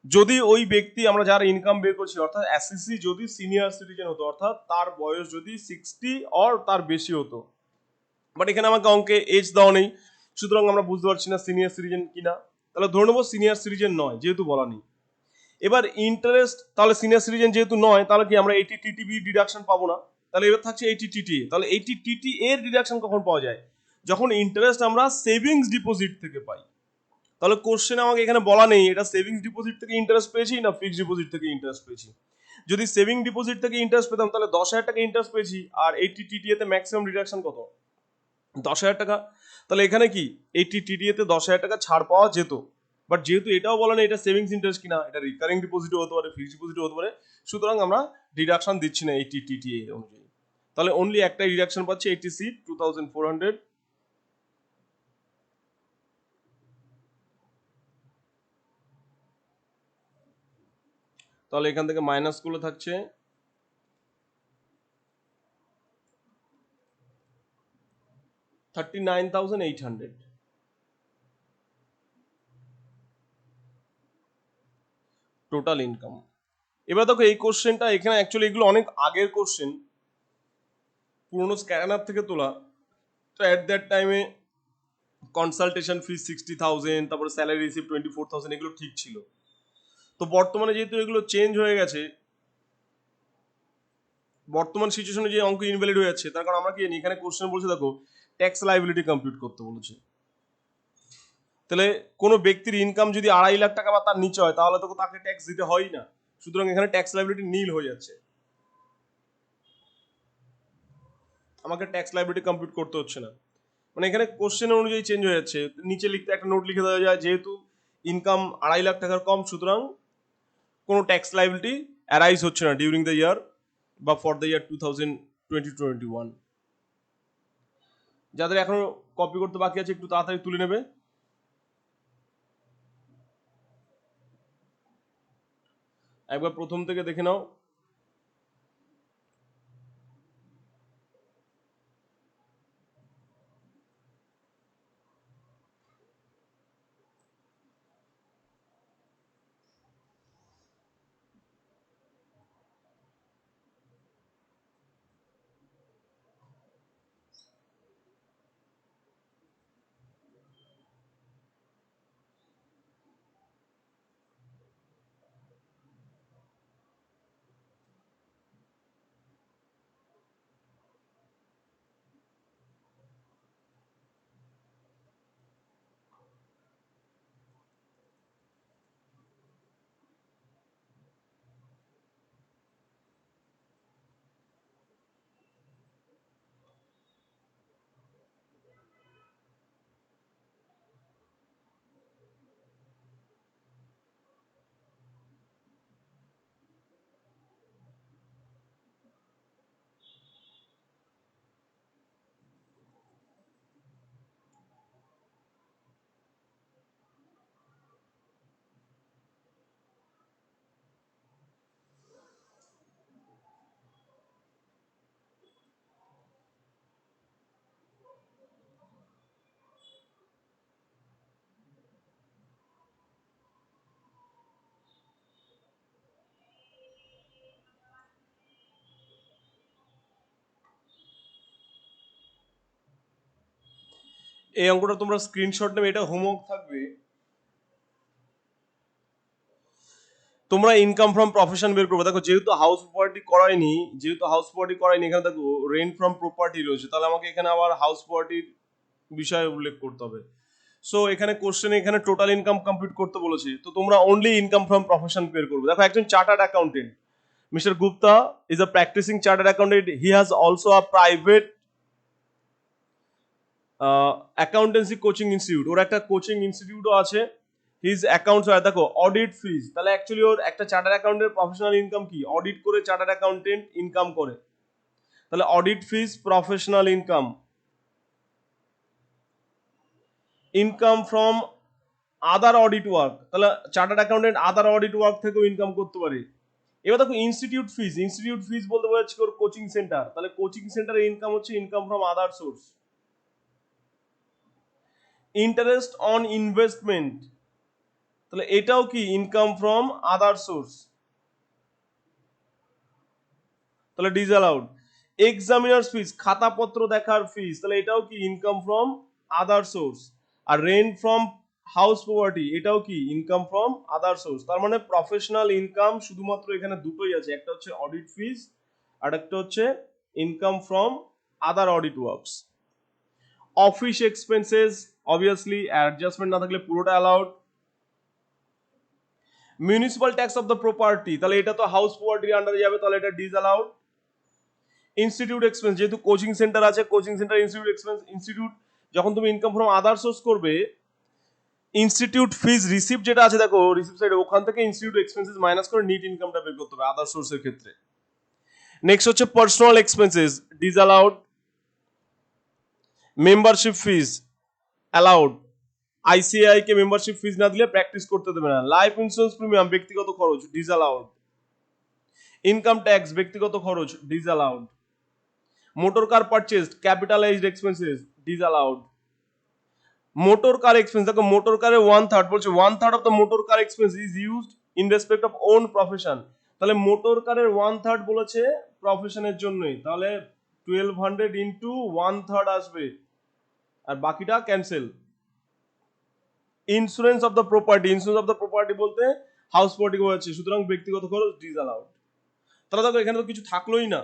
যদি ওই ব্যক্তি আমরা যার ইনকাম বের করছি অর্থাৎ এসএসসি যদি সিনিয়র সিটিজেন হতো, অর্থাৎ তার বয়স যদি 60 অর তার বেশি হতো। বাট এখানে আমাকে অঙ্কে এজ দেওয়া নেই, সুতরাং আমরা বুঝতে পারছি না সিনিয়র সিটিজেন কিনা। তাহলে ধরে নেবো সিনিয়র সিটিজেন নয়, যেহেতু বলা নেই। এবার ইন্টারেস্ট, তাহলে সিনিয়র সিটিজেন যেহেতু নয়, তাহলে কি আমরা 80 TTB ডিডাকশন পাবো না। তাহলে এবার থাকছে 80 TTA। তাহলে 80 TTA এর ডিডাকশন কখন পাওয়া যায়, যখন ইন্টারেস্ট আমরা সেভিংস ডিপোজিট থেকে পাই। তাহলে কোশ্চেন আমাকে এখানে বলা নেই এটা সেভিংস ডিপোজিট থেকে ইন্টারেস্ট পেয়েছি না ফিক্সড ডিপোজিট থেকে ইন্টারেস্ট পেয়েছি। যদি সেভিং ডিপোজিট থেকে ইন্টারেস্ট পেতাম তাহলে 10,000 টাকা ইন্টারেস্ট পেয়েছি, আর 80 TTA তে ম্যাক্সিমাম ডিডাকশন কত, 10,000 টাকা। তাহলে এখানে কি 80 TTA তে 10,000 টাকা ছাড় পাওয়া যেত। বাট যেহেতু এটাও বলা নেই এটা সেভিংস ইন্টারেস্ট কিনা, এটা রিকারিং ডিপোজিটও হতে পারে, ফিক্সড ডিপোজিটও হতে পারে, সুতরাং আমরা ডিডাকশন দিচ্ছি না 80 TTA অনুযায়ী। তাহলে অনলি একটাই ডিডাকশন পাচ্ছি 80C 2400। তাহলে এখান থেকে মাইনাস গুলো থাকছে 39,800 টোটাল ইনকাম। এবার দেখো এই কোশ্চেনটা এখানে অ্যাকচুয়ালি এগুলো অনেক আগের কোশ্চেন, পুরোনো স্ক্যানার থেকে তোলা। তো অ্যাট দ্যাট টাইমে কনসালটেশন ফিস 60,000, তারপরে স্যালারি রিসিভ 24,000, এগুলো ঠিক ছিল। তো বর্তমানে যেহেতু এগুলো চেঞ্জ হয়ে গেছে, বর্তমান সিচুয়েশনে যে অঙ্ক ইনভ্যালিড হয়ে যাচ্ছে, তার কারণ আমরা কি জানি এখানে কোশ্চেন বলছে দেখো ট্যাক্স লাইবিলিটি কমপ্লিট করতে বলেছে। তাহলে কোনো ব্যক্তির ইনকাম যদি 2.5 লাখ টাকা বা তার নিচে হয় তাহলে তো তাকে ট্যাক্স দিতে হয় না, সুতরাং এখানে ট্যাক্স লাইবিলিটি নীল হয়ে যাচ্ছে, আমাকে ট্যাক্স লাইবিলিটি কমপ্লিট করতে হচ্ছে না। মানে এখানে কোশ্চেন অনুযায়ী চেঞ্জ হয়ে যাচ্ছে, নিচে লিখতে একটা নোট লিখে দেওয়া যায় যেহেতু ইনকাম 2.5 লাখ টাকার কম, সুতরাং কোনো ট্যাক্স লাইবিলিটি অ্যারাইজ হচ্ছে না ডিউরিং দ্য ইয়ার বা ফর দ্য ইয়ার 2020-21। যাদের এখনো কপি করতে বাকি আছে একটু তাড়াতাড়ি তুলে নেবে। একবার প্রথম থেকে দেখে নাও। এই অঙ্কটা তোমরা স্ক্রিনশট নেবে, এটা হোমওয়ার্ক থাকবে। তোমরা ইনকাম ফ্রম প্রফেশন বের করবে। দেখো যেহেতু হাউস প্রপার্টি করায়নি, এখানে দেখো রেন্ট ফ্রম প্রপার্টি রয়েছে, তাহলে আমাকে এখানে আবার হাউস প্রপার্টির বিষয়ে উল্লেখ করতে হবে। সো এখানে কোশ্চেনে এখানে টোটাল ইনকাম কমপ্লিট করতে বলেছে, তো তোমরা অনলি ইনকাম ফ্রম প্রফেশন বের করবে। দেখো একজন chartered accountant Mr. Gupta is a practicing chartered accountant. He has also a private accountancy coaching institute. ওর একটা কোচিং ইনস্টিটিউটও আছে। হিজ অ্যাকাউন্টস হয় দেখো অডিট ফিজ, তাহলে অ্যাকচুয়ালি ওর একটা চার্টার্ড অ্যাকাউন্টেন্টের প্রফেশনাল ইনকাম কি? অডিট করে চার্টার্ড অ্যাকাউন্টেন্ট ইনকাম করে, তাহলে audit fees professional income. Income from other audit work, তাহলে চার্টার্ড অ্যাকাউন্টেন্ট আদার অডিট ওয়ার্ক থেকেও ইনকাম করতে পারে। এবার দেখো ইনস্টিটিউট ফিজ, ইনস্টিটিউট ফিজ বলতে বোঝাচ্ছে ওর কোচিং সেন্টার, তাহলে কোচিং সেন্টারের ইনকাম হচ্ছে income from other source. Interest on investment, তাহলে এটাও কি ইনকাম ফ্রম আদার সোর্স, তাহলে ডিসঅ্যালাউড। এক্সামিনার্স ফিজ, খাতাপত্র দেখার ফিজ, তাহলে এটাও কি ইনকাম ফ্রম আদার সোর্স। আর রেন্ট ফ্রম হাউস প্রপার্টি, এটাও কি ইনকাম ফ্রম আদার সোর্স। তার মানে প্রফেশনাল ইনকাম শুধুমাত্র এখানে দুটোই আছে, একটা হচ্ছে অডিট ফিজ আর একটা হচ্ছে income from other audit works. Office expenses obviously adjustment না থাকলে পুরোটা allowed. Municipal tax of the property, তাহলে এটা তো হাউস প্রপার্টির আন্ডারে যাবে, তাহলে এটা ডিসঅ্যালাউড। ইনস্টিটিউট এক্সপেন্স, যেহেতু কোচিং সেন্টার আছে, coaching centre institute expense, institute যখন তুমি ইনকাম ফ্রম আদার সোর্স করবে, ইনস্টিটিউট ফিজ রিসিপ্ট যেটা আছে দেখো রিসিপ্ট সাইডে, ওখান থেকে ইনস্টিটিউট এক্সপেন্সেস মাইনাস করে নিট ইনকামটা বের করতে হবে আদার সোর্সের ক্ষেত্রে। নেক্সট হচ্ছে পার্সোনাল এক্সপেন্সেস, ডিসঅ্যালাউড। মেম্বারশিপ ফিজ অ্যালাউড, আইসিআই কে মেম্বারশিপ ফিজ না দিলে প্র্যাকটিস করতে দেবে না। লাইফ ইন্স্যুরেন্স প্রিমিয়াম ব্যক্তিগত খরচ, ডিসঅ্যালাউড। ইনকাম ট্যাক্স ব্যক্তিগত খরচ, disallowed. Motor car purchased capitalised expenses, disallowed. Motor car expense, দেখো মোটর কারের 1/3 বলছে 1/3 of the motor car expense is used in respect of own profession, তাহলে মোটর কারের 1/3 বলেছে প্রফেশনের জন্যই, তাহলে 1200 ইন্টু 1/3 আসবে আর বাকিটা cancel. Insurance of the property, insurance of the property বলতে হাউস প্রপার্টি বোঝাচ্ছে, সুতরাং ব্যক্তিগত খরচ ডিসঅ্যালাউড। তাহলে দেখো এখানে তো কিছু থাকলোই না।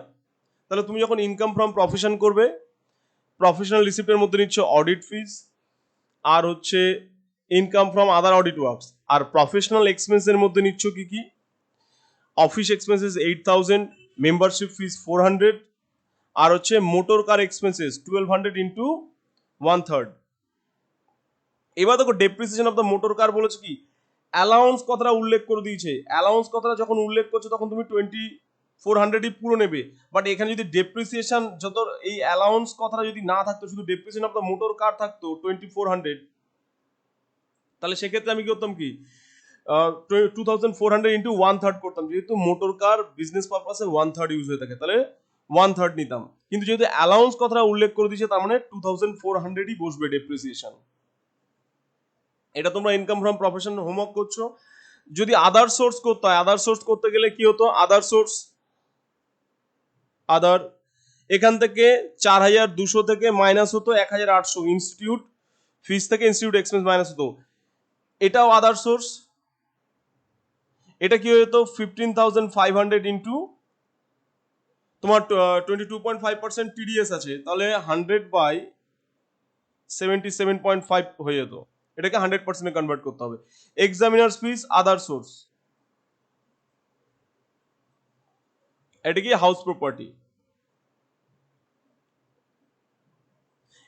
তাহলে তুমি যখন ইনকাম ফ্রম প্রফেশন করবে, প্রফেশনাল রিসিপ্টের মধ্যে নিচ্ছ অডিট ফিজ আর হচ্ছে income from other audit works, আর প্রফেশনাল এক্সপেন্সের মধ্যে নিচ্ছ কি কি? অফিস এক্সপেন্সেস 8000, মেম্বারশিপ ফিজ 400 আর হচ্ছে মোটর কার এক্সপেন্সেস 1200 ইন্টু 1/3। এবার দেখো depreciation of the motor car বলেছে কি? অ্যালাউন্স কথাটা উল্লেখ করে দিয়েছে, অ্যালাউন্স কথাটা যখন উল্লেখ করছে তখন তুমি 2400ই পুরো নেবে, বাট এখানে যদি ডেপ্রিসিয়েশন যত এই অ্যালাউন্স কথাটা যদি না থাকতো, শুধু ডেপ্রিসিয়েশন অফ দ্য মোটর কার থাকতো 2400, তাহলে সেক্ষেত্রে আমি কি করতাম কি 2400 ইন্টু 1/3 করতাম, যেহেতু মোটর কার বিজনেস পারপাসে 1/3 ইউজ হয়ে থাকে, তাহলে 1/3 নিতাম। কিন্তু যেহেতু অ্যালাউন্স কথাটা উল্লেখ করে দিয়েছে, তার মানে 2400ই বসবে ডেপ্রিসিয়েশন। এটা তোমরা ইনকাম ফ্রম প্রফেশন হোমওয়ার্ক করছো। যদি আদার সোর্স করতে হয়, আদার সোর্স করতে গেলে কি হতো? আদার সোর্স আদার, এখান থেকে 4200 থেকে মাইনাস হতো 1800, ইনস্টিটিউট ফিস থেকে ইনস্টিটিউট এক্সপেন্স মাইনাস হতো, এটাও আদার সোর্স। এটা কি হতো? 15500 ইন্টু তোমার 22.5% টিডিএস আছে, তাহলে 100/77.5 হয়ে যেত, এটাকে 100% কনভার্ট করতে হবে। এক্সামিনার্স ফিস আদার সোর্স, এটা কি হাউস প্রপার্টি।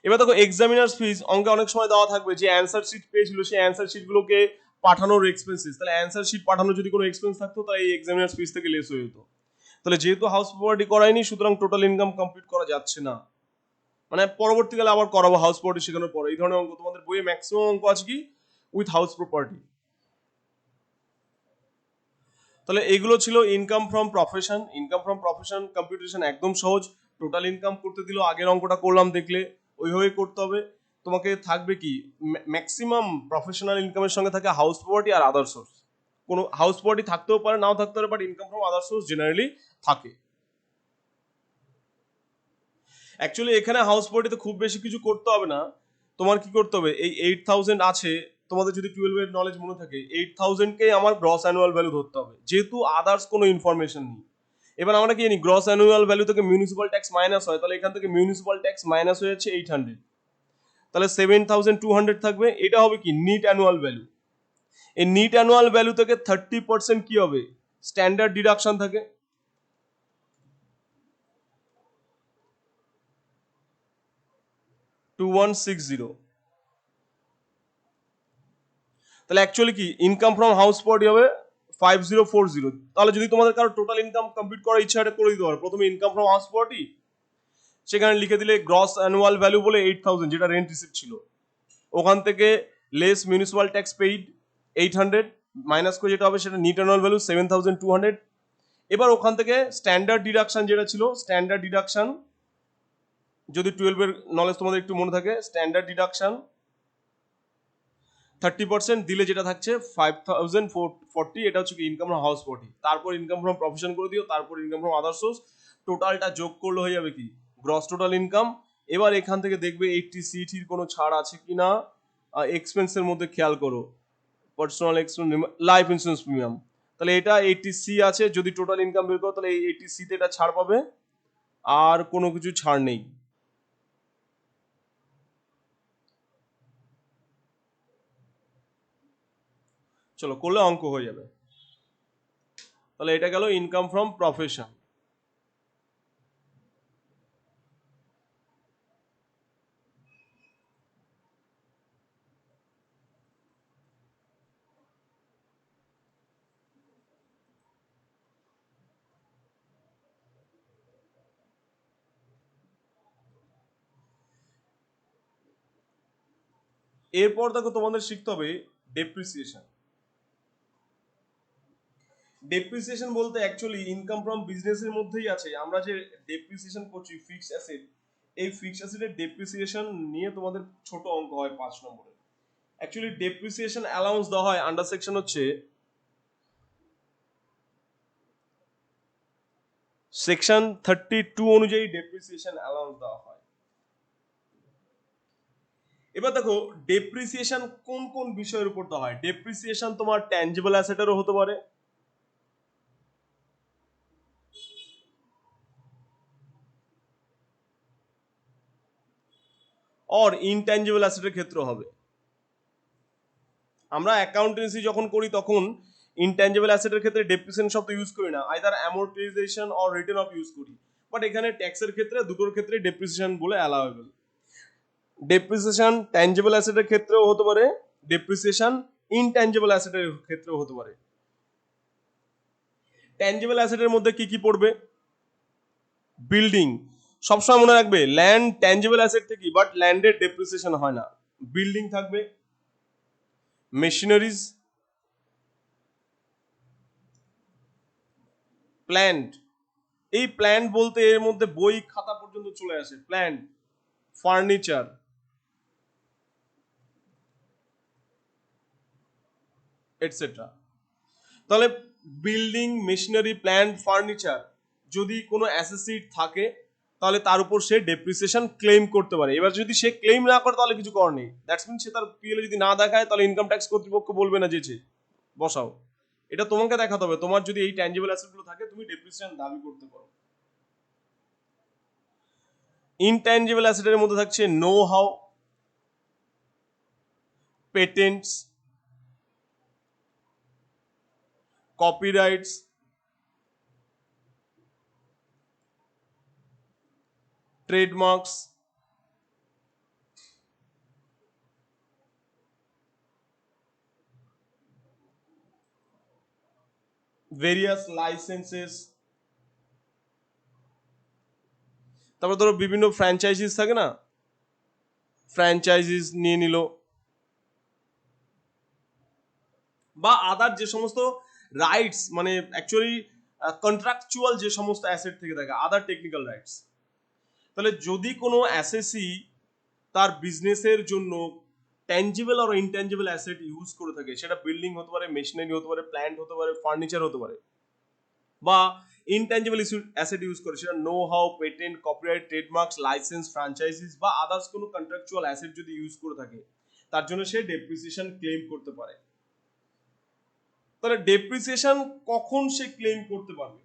এবার দেখো এক্সামিনার্স ফিস অঙ্কে অনেক সময় দেওয়া থাকবে, যে অ্যান্সার শিট পেয়েছিল সেই অ্যান্সার শিটগুলোকে পাঠানোর এক্সপেন্সেস, তাহলে অ্যান্সার শিট পাঠানোর যদি কোনো এক্সপেন্স থাকতো তাহলে এই এক্সামিনার্স ফিস থেকে লেস হয়ে যেত। তাহলে যেহেতু হাউস প্রপার্টি করায়নি, সুতরাং টোটাল ইনকাম কমপ্লিট করা যাচ্ছে না, মানে পরবর্তীকালে আবার করাবো হাউস প্রপার্টি শেখানোর পরে। এই ধরনের অঙ্ক তোমাদের বইয়ে ম্যাক্সিমাম অঙ্ক আছে কি উইথ হাউস প্রপার্টি। তাহলে এগুলো ছিল income from profession. Income from profession computation একদম সহজ, টোটাল ইনকাম করতে দিল, আগের অঙ্কটা করলাম দেখলে, ওইভাবেই করতে হবে। তোমাকে থাকবে কি ম্যাক্সিমাম প্রফেশনাল ইনকামের সঙ্গে থাকে হাউস প্রপার্টি আর আদার সোর্স। কোনো হাউস প্রপার্টি থাকতেও পারে নাও থাকতে পারে, but income from other source generally থাকে। অ্যাকচুয়ালি এখানে হাউস প্রপার্টিতে খুব বেশি কিছু করতে হবে না, তোমার কি করতে হবে, এই 8000 আছে তোমাদের যদি 12 এর নলেজ মনে থাকে, 8000কে আমার গ্রস অ্যানুয়াল ভ্যালু ধরতে হবে, যেহেতু আদার্স কোনো ইনফরমেশন নেই। এবার আমরা কি জানি গ্রস অ্যানুয়াল ভ্যালু থেকে মিউনিসিপাল ট্যাক্স মাইনাস হয়, তাহলে এখান থেকে মিউনিসিপাল ট্যাক্স মাইনাস হয়ে যাচ্ছে 800, তাহলে 7200 থাকবে, এটা হবে কি নিট অ্যানুয়াল ভ্যালু। এই নিট অ্যানুয়াল ভ্যালু থেকে 30% কি হবে? স্ট্যান্ডার্ড ডিডাকশন থাকে, 2160। তাহলে অ্যাকচুয়ালি কি ইনকাম ফ্রম হাউস প্রপার্টি হবে 5040। তাহলে যদি তোমাদের কারো টোটাল ইনকাম কমপ্লিট করার ইচ্ছা এটা করে দিতে পারো। প্রথমে ইনকাম ফ্রম হাউস প্রপার্টি, সেখানে লিখে দিলে গ্রস অ্যানুয়াল ভ্যালু বলে 8000 যেটা রেন্ট রিসিপ্ট ছিল, ওখান থেকে less municipal tax paid 800, minus করে যেটা হবে সেটা নিট অ্যানুয়াল ভ্যালু 7200। এবার ওখান থেকে স্ট্যান্ডার্ড ডিডাকশন যেটা ছিল, স্ট্যান্ডার্ড ডিডাকশন যদি 12 এর নলেজ তোমাদের একটু মনে থাকে, স্ট্যান্ডার্ড ডিডাকশন 30% দিলে যেটা থাকছে 5040, এটা হচ্ছে কি ইনকাম ফ্রম হাউস প্রপার্টি। তারপর ইনকাম ফ্রম প্রফেশন করে দিও, তারপর ইনকাম ফ্রম আদার সোর্স, টোটালটা যোগ করলে হয়ে যাবে কি গ্রস টোটাল ইনকাম। এবার এখান থেকে দেখবে 80 কোনো ছাড় আছে কিনা, এক্সপেন্সের মধ্যে খেয়াল করো, personal expense, life insurance premium, তাহলে এটা 80 আছে। যদি টোটাল ইনকাম বের করো তাহলে এই 80 তে এটা ছাড় পাবে, আর কোনো কিছু ছাড় নেই। চলো করলে অঙ্ক হয়ে যাবে। তাহলে এটা গেল ইনকাম ফ্রম প্রফেশন। এরপর দেখো তোমাদের শিখতে হবে ডেপ্রিসিয়েশন। ডেপ্রিসিয়েশন বলতে অ্যাকচুয়ালি ইনকাম ফ্রম বিজনেসের মধ্যেই আছে। আমরা যে ডেপ্রিসিয়েশন করছি ফিক্সড অ্যাসেট, এই ফিক্সড অ্যাসেটের ডেপ্রিসিয়েশন নিয়ে তোমাদের ছোট অঙ্ক হয় 5 নম্বরে। অ্যাকচুয়ালি ডেপ্রিসিয়েশন অ্যালাউন্স দেওয়া হয় আন্ডার সেকশন হচ্ছে সেকশন 32 অনুযায়ী ডেপ্রিসিয়েশন অ্যালাউন্স দেওয়া হয়। এবার দেখো ডেপ্রিসিয়েশন কোন কোন বিষয়ের উপর দেওয়া হয়। ডেপ্রিসিয়েশন তোমার ট্যানজিবল অ্যাসেটেরও হতে পারে, অর ইনট্যাঞ্জিবল অ্যাসেটের ক্ষেত্রে হবে। আমরা অ্যাকাউন্টেন্সি যখন করি তখন ইনট্যাঞ্জিবল অ্যাসেটের ক্ষেত্রে ডেপ্রিসিয়েশন শব্দ ইউজ করি না, either amortisation or return of use করি। বাট এখানে ট্যাক্সের ক্ষেত্রে দুটোর ক্ষেত্রে ডেপ্রিসিয়েশন বলে অ্যালাউয়েবল। ডেপ্রিসিয়েশন ট্যাঞ্জিবল অ্যাসেটের ক্ষেত্রেও হতে পারে, ডেপ্রিসিয়েশন ইনট্যাঞ্জিবল অ্যাসেটের ক্ষেত্রেও হতে পারে। ট্যাঞ্জিবল অ্যাসেটের মধ্যে কি কি পড়বে? বিল্ডিং, সবসময় মনে রাখবে ল্যান্ড ট্যাঞ্জিবল অ্যাসেট থেকে, বাট ল্যান্ডের ডেপ্রিসিয়েশন হয় না। বিল্ডিং থাকবে, মেশিনারিজ, প্ল্যান্ট। এই প্ল্যান্ট বলতে এর মধ্যে বই খাতা পর্যন্ত চলে আসে। Plant, furniture, etcetera. তাহলে বিল্ডিং, মেশিনারি, প্ল্যান্ট, ফার্নিচার যদি কোনো অ্যাসেসিট থাকে তাহলে তার উপর সে ডেপ্রিসিয়েশন ক্লেম করতে পারে। এবার যদি সে ক্লেম না করে তাহলে কিছু করার নেই। দ্যাটস মিন সে তার পিএল যদি না দেখায় তাহলে ইনকাম ট্যাক্স কর্তৃপক্ষ বলবে না যে বসাও। এটা তোমাকে দেখাতে হবে। তোমার যদি এই ট্যাঞ্জিবল অ্যাসেটগুলো থাকে তুমি ডেপ্রিসিয়েশন দাবি করতে পারো। ইনট্যাঞ্জিবল অ্যাসেটের মধ্যে থাকছে know how, patents, copyrights, trademarks, various licences. তারপর ধরো বিভিন্ন ফ্র্যাঞ্চাইজিস থাকে না, ফ্র্যাঞ্চাইজিস নিয়ে নিল, বা আদার যে সমস্ত রাইটস, মানে অ্যাকচুয়ালি কন্ট্রাকচুয়াল যে সমস্ত অ্যাসেট থেকে থাকে, আদার টেকনিক্যাল রাইটস। তাহলে যদি কোনো অ্যাসেসি তার বিজনেসের জন্য ট্যাঞ্জিবল আর ইনট্যাঞ্জিবল অ্যাসেট ইউজ করে থাকে, সেটা বিল্ডিং হতে পারে, মেশিনারি হতে পারে, প্ল্যান্ট হতে পারে, ফার্নিচার হতে পারে, বা ইনট্যাঞ্জিবল অ্যাসেট ইউজ করে, সেটা know how, patent, copyright, trademarks, licence, franchises বা আদার্স কোনো কন্ট্রাকচুয়াল অ্যাসেট যদি ইউজ করে থাকে, তার জন্য সে ডেপ্রিসিয়েশন ক্লেম করতে পারে। তাহলে ডেপ্রিসিয়েশন কখন সে ক্লেম করতে পারবে?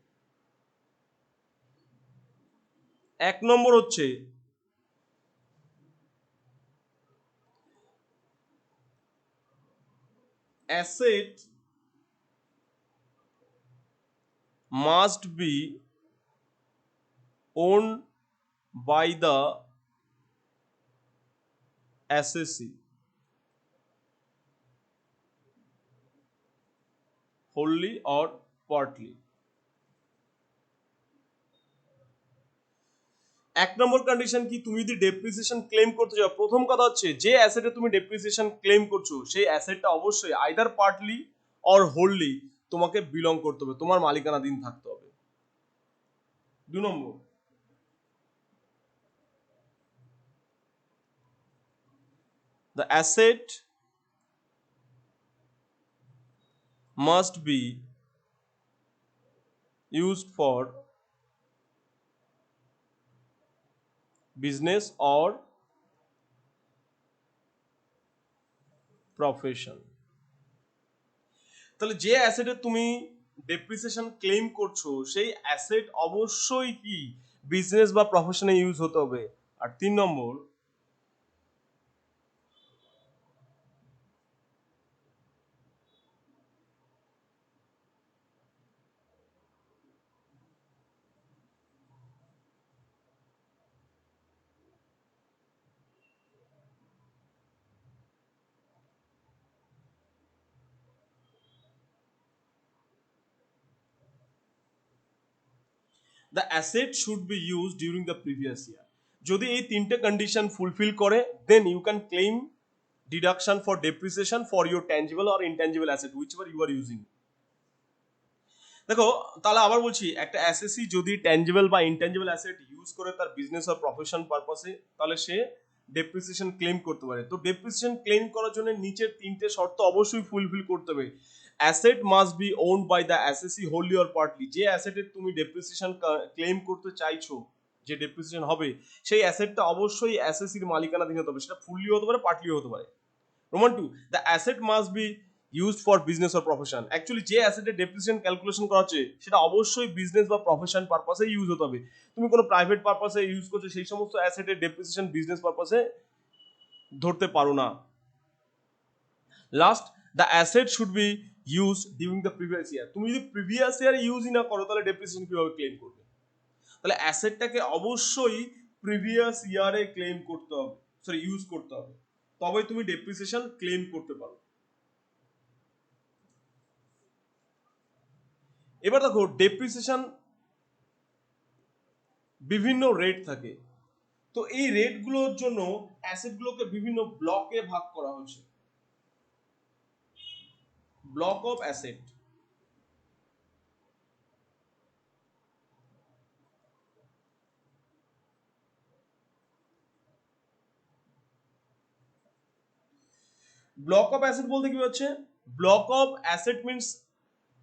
1 নম্বর হচ্ছে asset must be owned by the assessee wholly or partly। এক নম্বর কন্ডিশন কি, তুমি যদি ডেপ্রিসিয়েশন ক্লেম করতে যাও, প্রথম কথা হচ্ছে যে অ্যাসেটে তুমি ডেপ্রিসিয়েশন ক্লেম করছো সেই অ্যাসেটটা অবশ্যই আইদার পার্টলি অর হোললি তোমাকে বিলং করতে হবে, তোমার মালিকানাধীন থাকতে হবে। 2 নম্বর, the asset must be used for business or profession। তাহলে যে অ্যাসেটে তুমি ডেপ্রিসিয়েশন ক্লেম করছো সেই অ্যাসেট অবশ্যই কি বিজনেস বা প্রফেশনে ইউজ হতে হবে। আর 3 নম্বর, the asset should be used during the previous year। যদি এই তিনটে কন্ডিশন ফুলফিল করে then you can claim deduction for depreciation for your tangible or intangible asset which ever you are using. দেখো তাহলে আবার বলছি, একটা অ্যাসেসি যদি ট্যাঞ্জিবল বা ইনট্যাঞ্জিবল অ্যাসেট ইউজ করে তার বিজনেস আর প্রফেশন পারপাসে, তাহলে সে ডেপ্রিসিয়েশন ক্লেম করতে পারে। তো ডেপ্রিসিয়েশন ক্লেম করার জন্য নিচের তিনটে শর্ত অবশ্যই ফুলফিল করতে হবে। Asset must be owned by the assessee wholly or partly. যে অ্যাসেটের তুমি ডেপ্রিসিয়েশন ক্লেম করতে চাইছো, যে ডেপ্রিসিয়েশন হবে, সেই অ্যাসেটটা অবশ্যই অ্যাসেসির মালিকানাধীন হতে হবে, সেটা ফুললি হতে পারে পার্টলিও হতে পারে। Roman 2, the asset must be used for business or profession. Actually যে অ্যাসেটের ডেপ্রিসিয়েশন ক্যালকুলেশন করা হচ্ছে সেটা অবশ্যই বিজনেস বা প্রফেশন পারপাসে ইউজ হতে হবে। তুমি কোনো প্রাইভেট পারপাসে ইউজ করছো সেই সমস্ত অ্যাসেটের ডেপ্রিসিয়েশন বিজনেস পারপাসে ধরতে পারো না। Last, the asset should be use during the previous ইয়ার। তুমি যদি প্রিভিয়াস ইয়ার ইউজই না করো তাহলে ডেপ্রিসিয়েশন কিভাবে ক্লেম করবে? তাহলে অ্যাসেটটাকে অবশ্যই প্রিভিয়াস ইয়ারে ক্লেম করতে হবে, সরি ইউজ করতে হবে, তবে তুমি ডেপ্রিসিয়েশন ক্লেম করতে পারো। এবার দেখো ডেপ্রিসিয়েশন বিভিন্ন রেট থাকে, তো এই রেটগুলোর জন্য অ্যাসেটগুলোকে বিভিন্ন ব্লকে ভাগ করা হয়েছে। Block of asset, block of asset বলতে কি হচ্ছে, block of asset means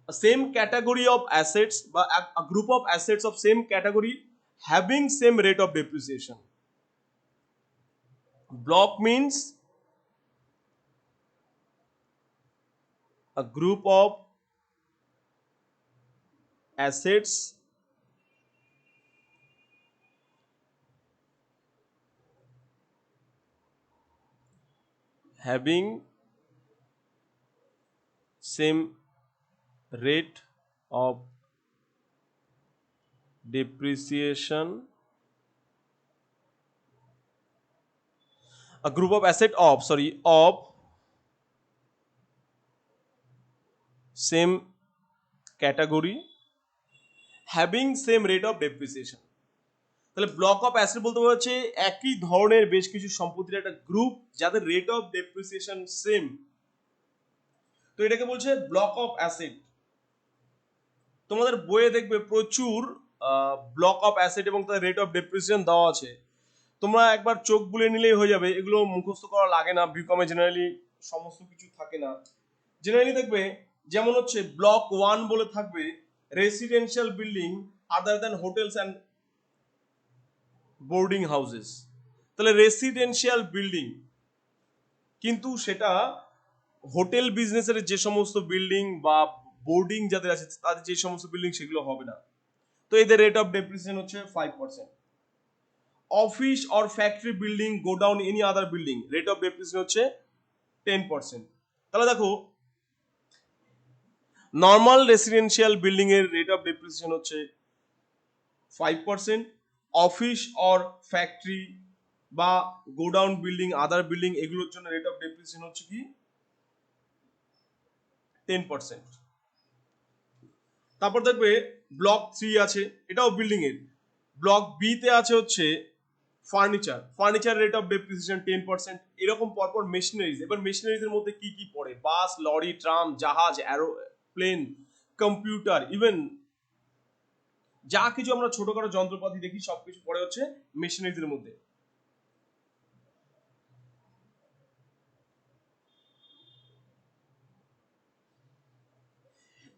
same category of assets বা group of assets of same category having same rate of depreciation. Block means a group of assets having same rate of depreciation, a group of asset of same category having same rate of depreciation। তাহলে block of asset বলতে হচ্ছে একই ধরনের বেশ কিছু সম্পত্তির একটা group যাদের রেট অফ ডেপ্রিসিয়েশন সেম, তো এটাকে বলছে ব্লক অফ অ্যাসেট। তোমাদের বইয়ে দেখবে প্রচুর ব্লক অফ অ্যাসেট এবং তাদের রেট অফ ডেপ্রিসিয়েশন দেওয়া আছে, তোমরা একবার চোখ বুলে নিলেই হয়ে যাবে, এগুলো মুখস্থ করা লাগে না, বিকমে জেনারেলি সমস্ত কিছু থাকে না। জেনারেলি দেখবে যেমন হচ্ছে ব্লক 1 বলে থাকবে residential building other than hotels and boarding houses. তাহলে রেসিডেন্সিয়াল বিল্ডিং, কিন্তু সেটা হোটেল বিজনেসের যে সমস্ত বিল্ডিং বা বোর্ডিং যাদের আছে তাদের যে সমস্ত বিল্ডিং সেগুলো হবে না, তো এদের রেট অফ ডেপ্রিসিয়েশন হচ্ছে 5%। Office or factory building go down any other building, rate of depreciation হচ্ছে 10%। তাহলে দেখো নর্মাল রেসিডেন্সিয়াল বিল্ডিং এর রেট অফ ডেপ্রিসিয়েশন হচ্ছে 5%, অফিস অর ফ্যাক্টরি বা গোডাউন বিল্ডিং, আদার বিল্ডিং, এগুলোর জন্য রেট অফ ডেপ্রিসিয়েশন হচ্ছে কি 10%। তারপর দেখবে ব্লক 3 আছে, এটাও বিল্ডিং এর। ব্লক বি তে আছে হচ্ছে ফার্নিচার রেট অফ ডেপ্রিসিয়েশন 10%। এরকম পরপর মেশিনারিজ। এবার মেশিনারিজ এর মধ্যে কি কি পড়ে? বাস, লরি, ট্রাম, জাহাজ, প্লেন, কম্পিউটার, ইভেন যা কিছু আমরা ছোটখাটো যন্ত্রপাতি দেখি সবকিছু পড়ে হচ্ছে মেশিনারিজ এর মধ্যে।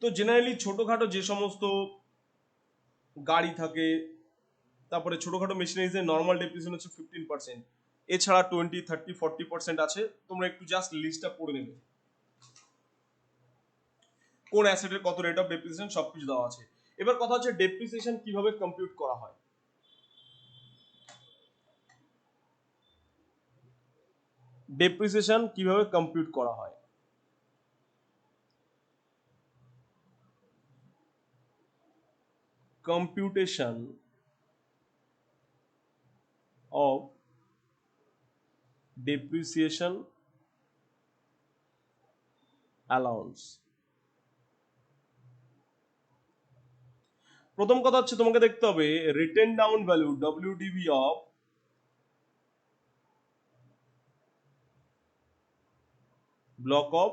তো জেনারেলি ছোটখাটো যে সমস্ত গাড়ি থাকে, তারপরে ছোটখাটো মেশিনারিজ এর নর্মাল ডেপ্রিসিয়েশন হচ্ছে 15%। এছাড়া 20, 30, 40% আছে। তোমরা একটু জাস্ট লিস্টটা পড়ে নেবে, কোন অ্যাসেটের কত রেট অফ ডেপ্রিসিয়েশন সবকিছু দেওয়া আছে। এবার কথা হচ্ছে ডেপ্রিসিয়েশন কিভাবে কম্পিউট করা হয়। ডেপ্রিসিয়েশন কিভাবে কম্পিউট করা হয়? Computation of depreciation allowance. প্রথম কথা হচ্ছে তোমাকে দেখতে হবে written down value WDV of block of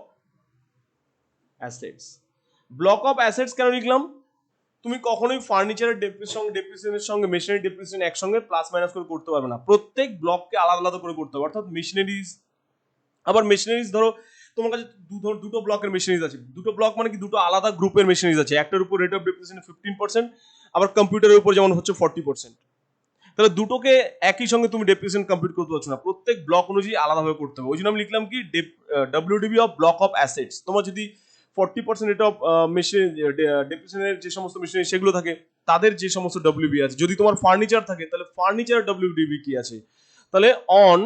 assets. Block of assets কেন লিখলাম? তুমি কখনোই ফার্নিচারের ডেপ্রিসিয়েশনের সঙ্গে মেশিনারি ডেপ্রিসিয়েশন একসঙ্গে প্লাস মাইনাস করে করতে পারবে না। প্রত্যেক ব্লককে আলাদা আলাদা করে করতে হবে। অর্থাৎ মেশিনারিজ, আবার মেশিনারিজ ধরো তোমার কাছে দুটো ব্লকের মেশিনারিজ আছে। দুটো ব্লক মানে কি দুটো আলাদা গ্রুপের মেশিনারিজ আছে। একটার উপর রেট অফ ডেপ্রিসিয়েশন 15%, আবার কম্পিউটারের উপর যেমন হচ্ছে 40%। তাহলে দুটোকে একই সঙ্গে তুমি ডেপ্রিসিয়েশন কমপ্লিট করতে পারছো না, প্রত্যেক ব্লক অনুযায়ী আলাদাভাবে করতে হবে। ওই জন্য আমি লিখলাম কি ডব্লিউডিবি অফ ব্লক অফ অ্যাসেটস। তোমার যদি 40% রেট অফ মেশিন ডেপ্রিসিয়েশনের যে সমস্ত মেশিনারি সেগুলো থাকে, তাদের যে সমস্ত ডব্লিউবি আছে। যদি তোমার ফার্নিচার থাকে তাহলে ফার্নিচার ডব্লিউডিবি কি আছে? তাহলে অন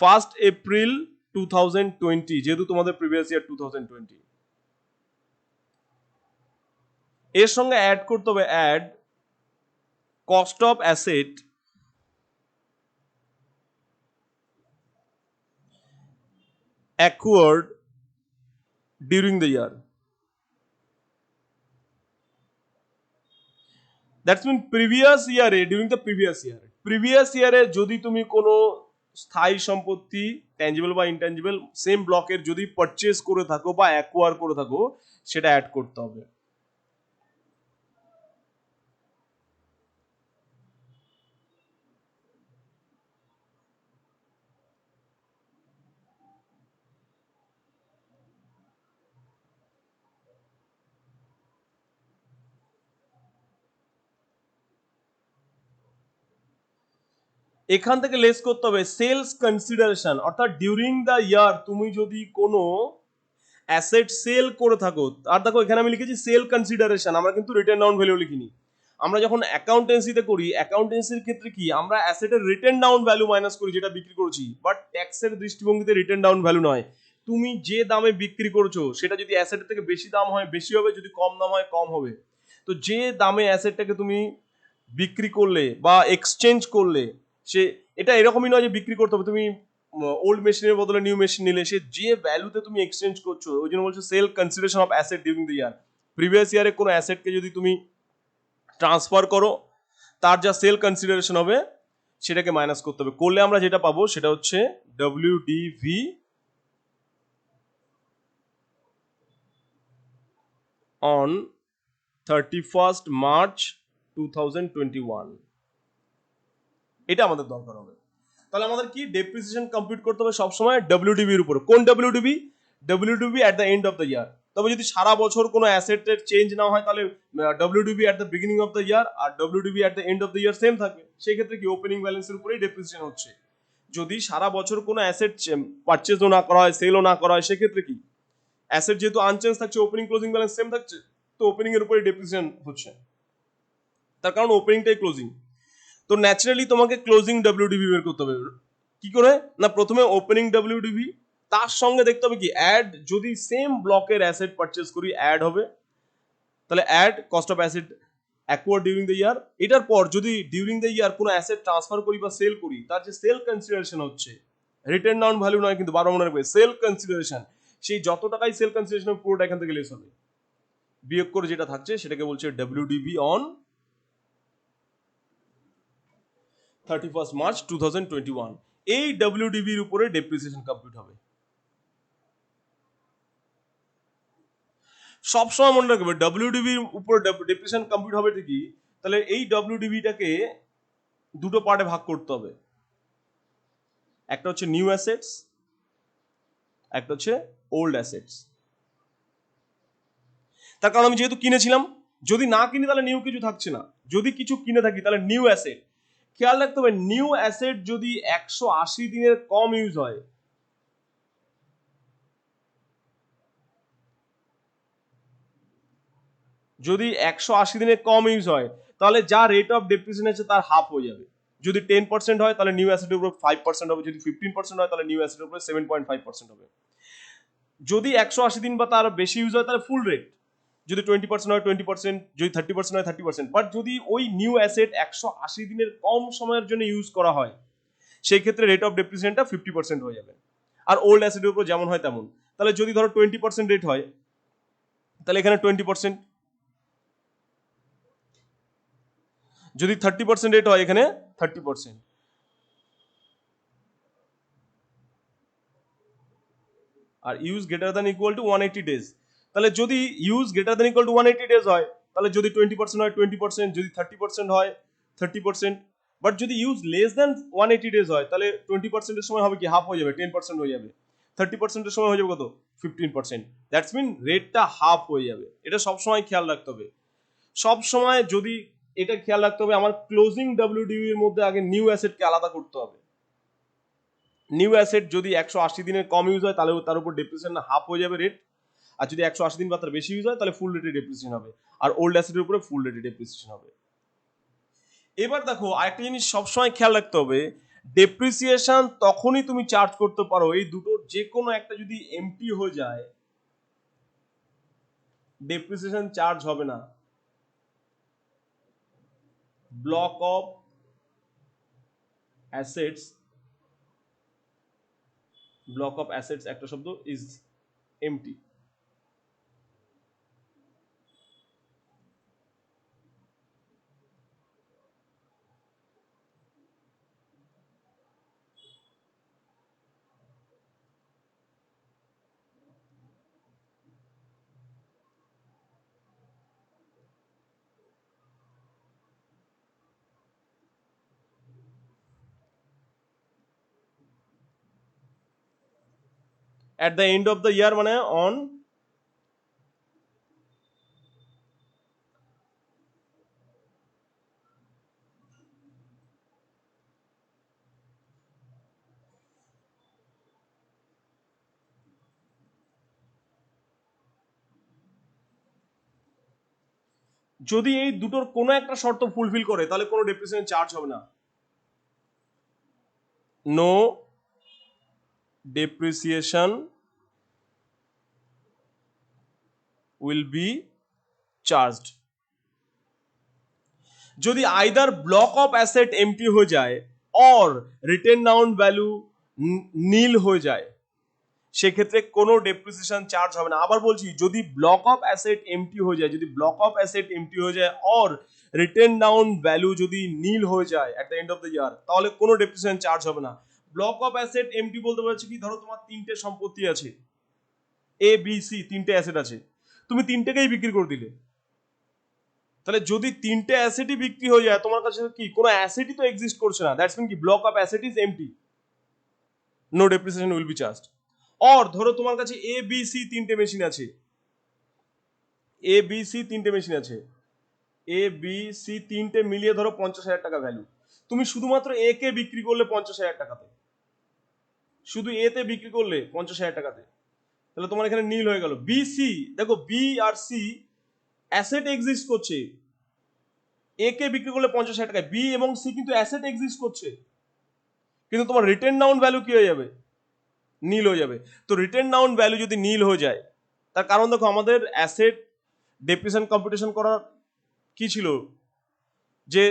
1 এপ্রিল 2020, যেহেতু তোমাদের প্রিভিয়াস ইয়ার 2020, এর সঙ্গে অ্যাড করতে হবে add cost of asset acquired during the year. That's mean previous year during the previous year. Previous year যদি তুমি কোনো স্থায়ী সম্পত্তি ট্যাঞ্জিবল বা ইনট্যাঞ্জিবল সেম ব্লকের যদি পারচেজ করে থাকো বা অ্যাকোয়ার করে থাকো, সেটা অ্যাড করতে হবে। এখান থেকে লেস করতে হবে সেলস কনসিডারেশন। অর্থাৎ ডিউরিং দ্য ইয়ার তুমি যদি কোনো অ্যাসেট সেল করে থাকো, আর দেখো এখানে আমি লিখেছি সেল কনসিডারেশন, আমরা কিন্তু রিটেন ডাউন ভ্যালু লিখিনি। আমরা যখন অ্যাকাউন্টেন্সিতে করি, অ্যাকাউন্টেন্সির ক্ষেত্রে কি আমরা অ্যাসেটের রিটেন ডাউন ভ্যালু মাইনাস করি যেটা বিক্রি করেছি, বাট ট্যাক্সের দৃষ্টিভঙ্গিতে রিটেন ডাউন ভ্যালু নয়। তুমি যে দামে বিক্রি করছো সেটা যদি অ্যাসেটের থেকে বেশি দাম হয় বেশি হবে, যদি কম দাম হয় কম হবে। তো যে দামে অ্যাসেটটাকে তুমি বিক্রি করলে বা এক্সচেঞ্জ করলে, সে এটা এরকমই নয় যে বিক্রি করতে হবে তুমি ওল্ড মেশিনের বদলে নিউ মেশিন নিলে, সে যে ভ্যালুতে তুমি এক্সচেঞ্জ করছো। ওই জন্য বলছো sale consideration of asset during the year. Previous ইয়ারে কোনো অ্যাসেটকে যদি তুমি ট্রান্সফার করো, তার যা সেল কনসিডারেশন হবে সেটাকে মাইনাস করতে হবে। করলে আমরা যেটা পাবো সেটা হচ্ছে ডব্লিউডিভি অন 31st March 2021। এটা আমাদের দরকার হবে। তাহলে আমাদের কি ডেপ্রিসিয়েশন কমপ্লিট করতে হবে সবসময় ডব্লিউডিবি এর উপরে। কোন WDV? WDV at the end of the year. তবে যদি সারা বছর কোনো অ্যাসেটের চেঞ্জ না হয় তাহলে WDV at the beginning of the year আর WDV at the end of the year same থাকবে। সেই ক্ষেত্রে কি ওপেনিং ব্যালেন্সের উপরেই ডেপ্রিসিয়েশন হচ্ছে। যদি সারা বছর কোনো অ্যাসেট পারচেজও না করা হয়, সেলও না করা হয়, সেক্ষেত্রে কি অ্যাসেট যেহেতু আনচেঞ্জ থাকছে, ওপেনিং ক্লোজিং ব্যালেন্স সেম থাকছে, তো ওপেনিং এর উপরে ডেপ্রিসিয়েশন হচ্ছে, তার কারণ ওপেনিংটাই ক্লোজিং। তো ন্যাচারালি তোমাকে ক্লোজিং ডব্লিউডিবি বের করতে হবে। কি করে? না প্রথমে ওপেনিং ডব্লিউডিবি, তার সঙ্গে দেখতে হবে কি অ্যাড, যদি সেম ব্লকের অ্যাসেট পারচেজ করি অ্যাড হবে, তাহলে add cost of asset acquire during the year, এটার পর যদি ডিউরিং দ্য ইয়ার কোনো অ্যাসেট ট্রান্সফার করি বা সেল করি, তার যে সেল কনসিডারেশন হচ্ছে, রিটেন ডাউন ভ্যালু নয় কিন্তু, 12 মনে রাখবে, সেল কনসিডারেশন, সেই যত টাকাই সেল কনসিডারেশন পুরোটা এখান থেকে লেস হবে, বিয়োগ করে যেটা থাকছে সেটাকে বলছে ডব্লিউডিবি অন 31st March 2021। এই ডব্লিউডিবির উপরে ডেপ্রিসিয়েশন কমপ্লিট হবে। সবসময় মনে রাখবে ডব্লিউডিবির উপর ডেপ্রিসিয়েশন কমপ্লিট হবে ঠিকই, তাহলে এই ডব্লিউডিবিটাকে দুটো পার্টে ভাগ করতে হবে, একটা হচ্ছে নিউ অ্যাসেটস, একটা হচ্ছে ওল্ড অ্যাসেটস। তার কারণ আমি যেহেতু কিনেছিলাম, যদি না কিনি তাহলে নিউ কিছু থাকছে না, যদি কিছু কিনে থাকি তাহলে নিউ অ্যাসেট। খেয়াল রাখতে হবে নিউ অ্যাসেট যদি 180 দিনের কম ইউজ হয়, যদি 180 দিনের কম ইউজ হয় তাহলে যা রেট অফ ডেপ্রিসিয়েশন আছে তার হাফ হয়ে যাবে। যদি 10% হয় তাহলে নিউ অ্যাসেটের উপর 5% হবে, যদি 15% হয় তাহলে নিউ অ্যাসেটের উপর 7.5% হবে। যদি 180 দিন বা তার বেশি ইউজ হয় তাহলে ফুল রেট, যদি 20% হয় 20%, যদি 30% হয় 30%। বাট যদি ওই নিউ অ্যাসেট 180 দিনের কম সময়ের জন্য ইউজ করা হয়, সেই ক্ষেত্রে রেট অফ ডেপ্রিসিয়েশনটা 50% হয়ে যাবে। আর ওল্ড অ্যাসেটের উপর যেমন হয় তেমন। তাহলে যদি ধরো 20% রেট হয় তাহলে এখানে 20%, যদি 30% রেট হয় এখানে 30%। আর use greater than equal to 180 days, তাহলে যদি use greater than equal to 180 days হয় তাহলে যদি 20% হয় 20%, যদি 30% হয় 30%। বাট যদি ইউজ লেস দ্যান 180 ডেজ হয় তাহলে 20% এর সময় হবে কি, হাফ হয়ে যাবে, 10% হয়ে যাবে। 30% এর সময় হয়ে যাবে কত, 15%। দ্যাটস মিন রেটটা হাফ হয়ে যাবে। এটা সবসময় খেয়াল রাখতে হবে। সবসময় যদি এটা খেয়াল রাখতে হবে, আমার ক্লোজিং ডব্লিউডিবি এর মধ্যে আগে নিউ অ্যাসেটকে আলাদা করতে হবে। নিউ অ্যাসেট যদি 180 দিনের কম ইউজ হয় তাহলে তার উপর ডেপ্রিসিয়েশন হাফ হয়ে যাবে রেট, আর যদি 180 দিন বা তার বেশি ইউজ হয় তাহলে ফুল রেটে ডেপ্রিসিয়েশন হবে, আর ওল্ড অ্যাসেটের উপরে ফুল রেটে ডেপ্রিসিয়েশন হবে। এবার দেখো আরেকটা জিনিস সবসময় খেয়াল রাখতে হবে, ডেপ্রিসিয়েশন তখনই তুমি চার্জ করতে পারো, এই দুটোর যে কোনো একটা যদি এমটি হয়ে যায় ডেপ্রিসিয়েশন চার্জ হবে না। Block of assets, block of assets একটা শব্দ, is empty. at the end of the year মানে অন, যদি এই দুটোর কোনো একটা শর্ত ফুলফিল করে তাহলে কোনো ডেপ্রিসিয়েশন চার্জ হবে না। No depreciation will be charged। যদি either block of asset empty হয়ে যায় or written down value nil হয়ে যায়, সেক্ষেত্রে কোনো ডেপ্রিসিয়েশন চার্জ হবে না। আবার বলছি, যদি ব্লক অফ অ্যাসেট এমটি হয়ে যায়, যদি ব্লক অফ অ্যাসেট এমটি হয়ে যায় অর রিটেন ডাউন ভ্যালু যদি নীল হয়ে যায় at the end of the ইয়ার, তাহলে কোনো ডেপ্রিসিয়েশন চার্জ হবে না। ব্লক অফ অ্যাসেট এমটি বলতে পারছি কি, ধরো তোমার তিনটে সম্পত্তি আছে, এ বি সি, তিনটে অ্যাসেট আছে, তুমি তিনটেকেই বিক্রি করে দিলে, তাহলে যদি তিনটে অ্যাসেটই বিক্রি হয়ে যায় তোমার কাছে কি কোনো অ্যাসেটই তো এক্সিস্ট করছে না, দ্যাটস মিন কি block of asset is empty, no depreciation will be charged. Or ধরো তোমার কাছে এ বি সি তিনটে মেশিন আছে, এ বি সি তিনটে মেশিন আছে, এ বি সি তিনটে মিলিয়ে ধরো 50,000 টাকা ভ্যালু, তুমি শুধুমাত্র এ কে বিক্রি করলে 50,000 টাকাতে, শুধু এ তে বিক্রি করলে 50,000 টাকাতে, তাহলে তোমার এখানে নীল হয়ে গেল। বি সি, দেখো বি আর সি অ্যাসেট এক্সিস্ট করছে, এ কে বিক্রি করলে 50,000 টাকায়, বি এবং সি কিন্তু অ্যাসেট এক্সিস্ট করছে, কিন্তু তোমার রিটেন ডাউন ভ্যালু কি হয়ে যাবে, নীল হয়ে যাবে। তো রিটেন ডাউন ভ্যালু যদি নীল হয়ে যায়, তার কারণ দেখো আমাদের অ্যাসেট ডেপ্রিসিয়েশন কম্পিউটেশন করার কি ছিল, যে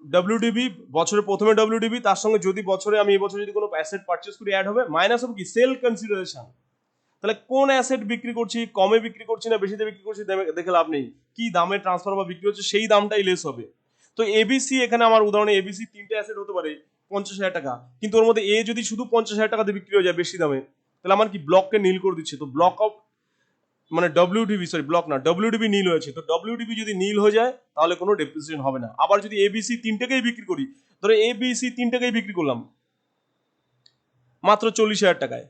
ডব্লিউডিবি বছরের প্রথমে ডব্লিউডিবি, তার সঙ্গে যদি বছরে আমি এই বছর যদি কোনো অ্যাসেট পারচেস করি অ্যাড হবে, মাইনাস হবে কি সেল কনসিডারেশন। তাহলে কোন অ্যাসেট বিক্রি করছি, কমে বিক্রি করছি না বেশিতে বিক্রি করছি দেখে লাভ নেই, কি দামে ট্রান্সফার বা বিক্রি হচ্ছে সেই দামটাই লেস হবে। তো এবিসি, এখানে আমার উদাহরণে এবিসি 3টে অ্যাসেট হতে পারে 50,000 টাকা, কিন্তু ওর মধ্যে এ যদি শুধু 50,000 টাকাতে বিক্রি হয়ে যায় বেশি দামে, তাহলে আমার কি ব্লককে নীল করে দিচ্ছে। তো ব্লক অফ মানে ডব্লিউডিবি, সরি ব্লক না, ডব্লিউডিবি নীল হয়েছে। তো ডব্লিউডিবি যদি নীল হয়ে যায় তাহলে কোনো ডেপ্রিসিয়েশন হবে না। আবার যদি এবিসি 3টেকেই বিক্রি করি, ধরো এবিসি 3টেকেই বিক্রি করলাম মাত্র 40,000 টাকায়,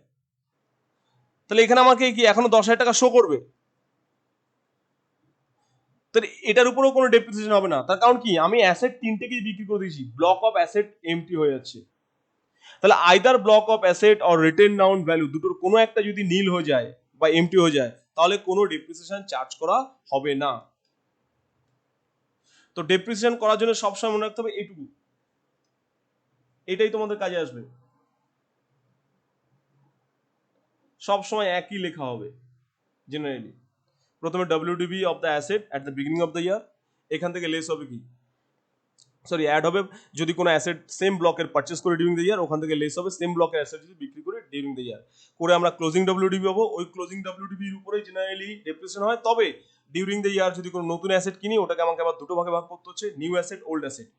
তাহলে এখানে আমাকে কি এখনো 10,000 টাকা শো করবে? তাহলে এটার উপরেও কোনো ডেপ্রিসিয়েশন হবে না। তার কারণ কি, আমি অ্যাসেট 3টেকেই বিক্রি করে দিয়েছি, ব্লক অফ অ্যাসেট এমটি হয়ে যাচ্ছে। তাহলে either block of asset or written down value দুটোর কোনো একটা যদি নীল হয়ে যায় বা এমটি হয়ে যায়, তাহলে কোনো ডেপ্রিসিয়েশন চার্জ করা হবে না। তো ডেপ্রিসিয়েশন করার জন্য সবসময় মনে রাখতে হবে এইটুকু, এটাই তোমাদের কাজে আসবে। সব সময় একই লেখা হবে জেনারেলি। প্রথমে WDV of the asset at the beginning of the year, এখান থেকে লেস হবে কি, সরি অ্যাড হবে যদি কোনো অ্যাসেট সেম ব্লকের পারচেস করে ডিউরিং দ্য ইয়ার, ওখান থেকে লেস হবে সেম ব্লকের অ্যাসেট যদি বিক্রি করে ডিউরিং দ্য ইয়ার। করে আমরা ক্লোজিং ডব্লিউডিবি পাবো, ওই ক্লোজিং ডব্লিউডিবির উপরেই জেনারেলি ডেপ্রিসিয়েশন হয়। তবে ডিউরিং দ্য ইয়ার যদি কোনো নতুন অ্যাসেট কিনি, ওটাকে আমাকে আবার দুটো ভাগে ভাগ করতে হচ্ছে, new asset old asset.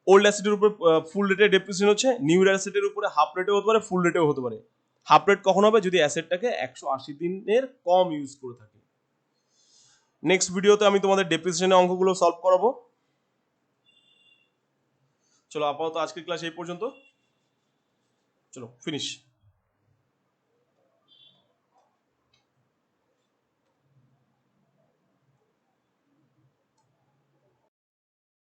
Old অ্যাসেটের উপর ফুল রেটে ডেপ্রিসিয়েশন হচ্ছে, নিউ অ্যাসেটের উপরে হাফ রেটেও হতে পারে, ফুল রেটেও হতে পারে। হাফ রেট কখন হবে, যদি অ্যাসেটটাকে 180 দিনের কম ইউজ করে থাকে। নেক্সট ভিডিওতে আমি তোমাদের ডেপ্রিসিয়েশনের অঙ্কগুলো সলভ করাবো। চলো আপাতত আজকের ক্লাস এই পর্যন্ত, চলো ফিনিশ।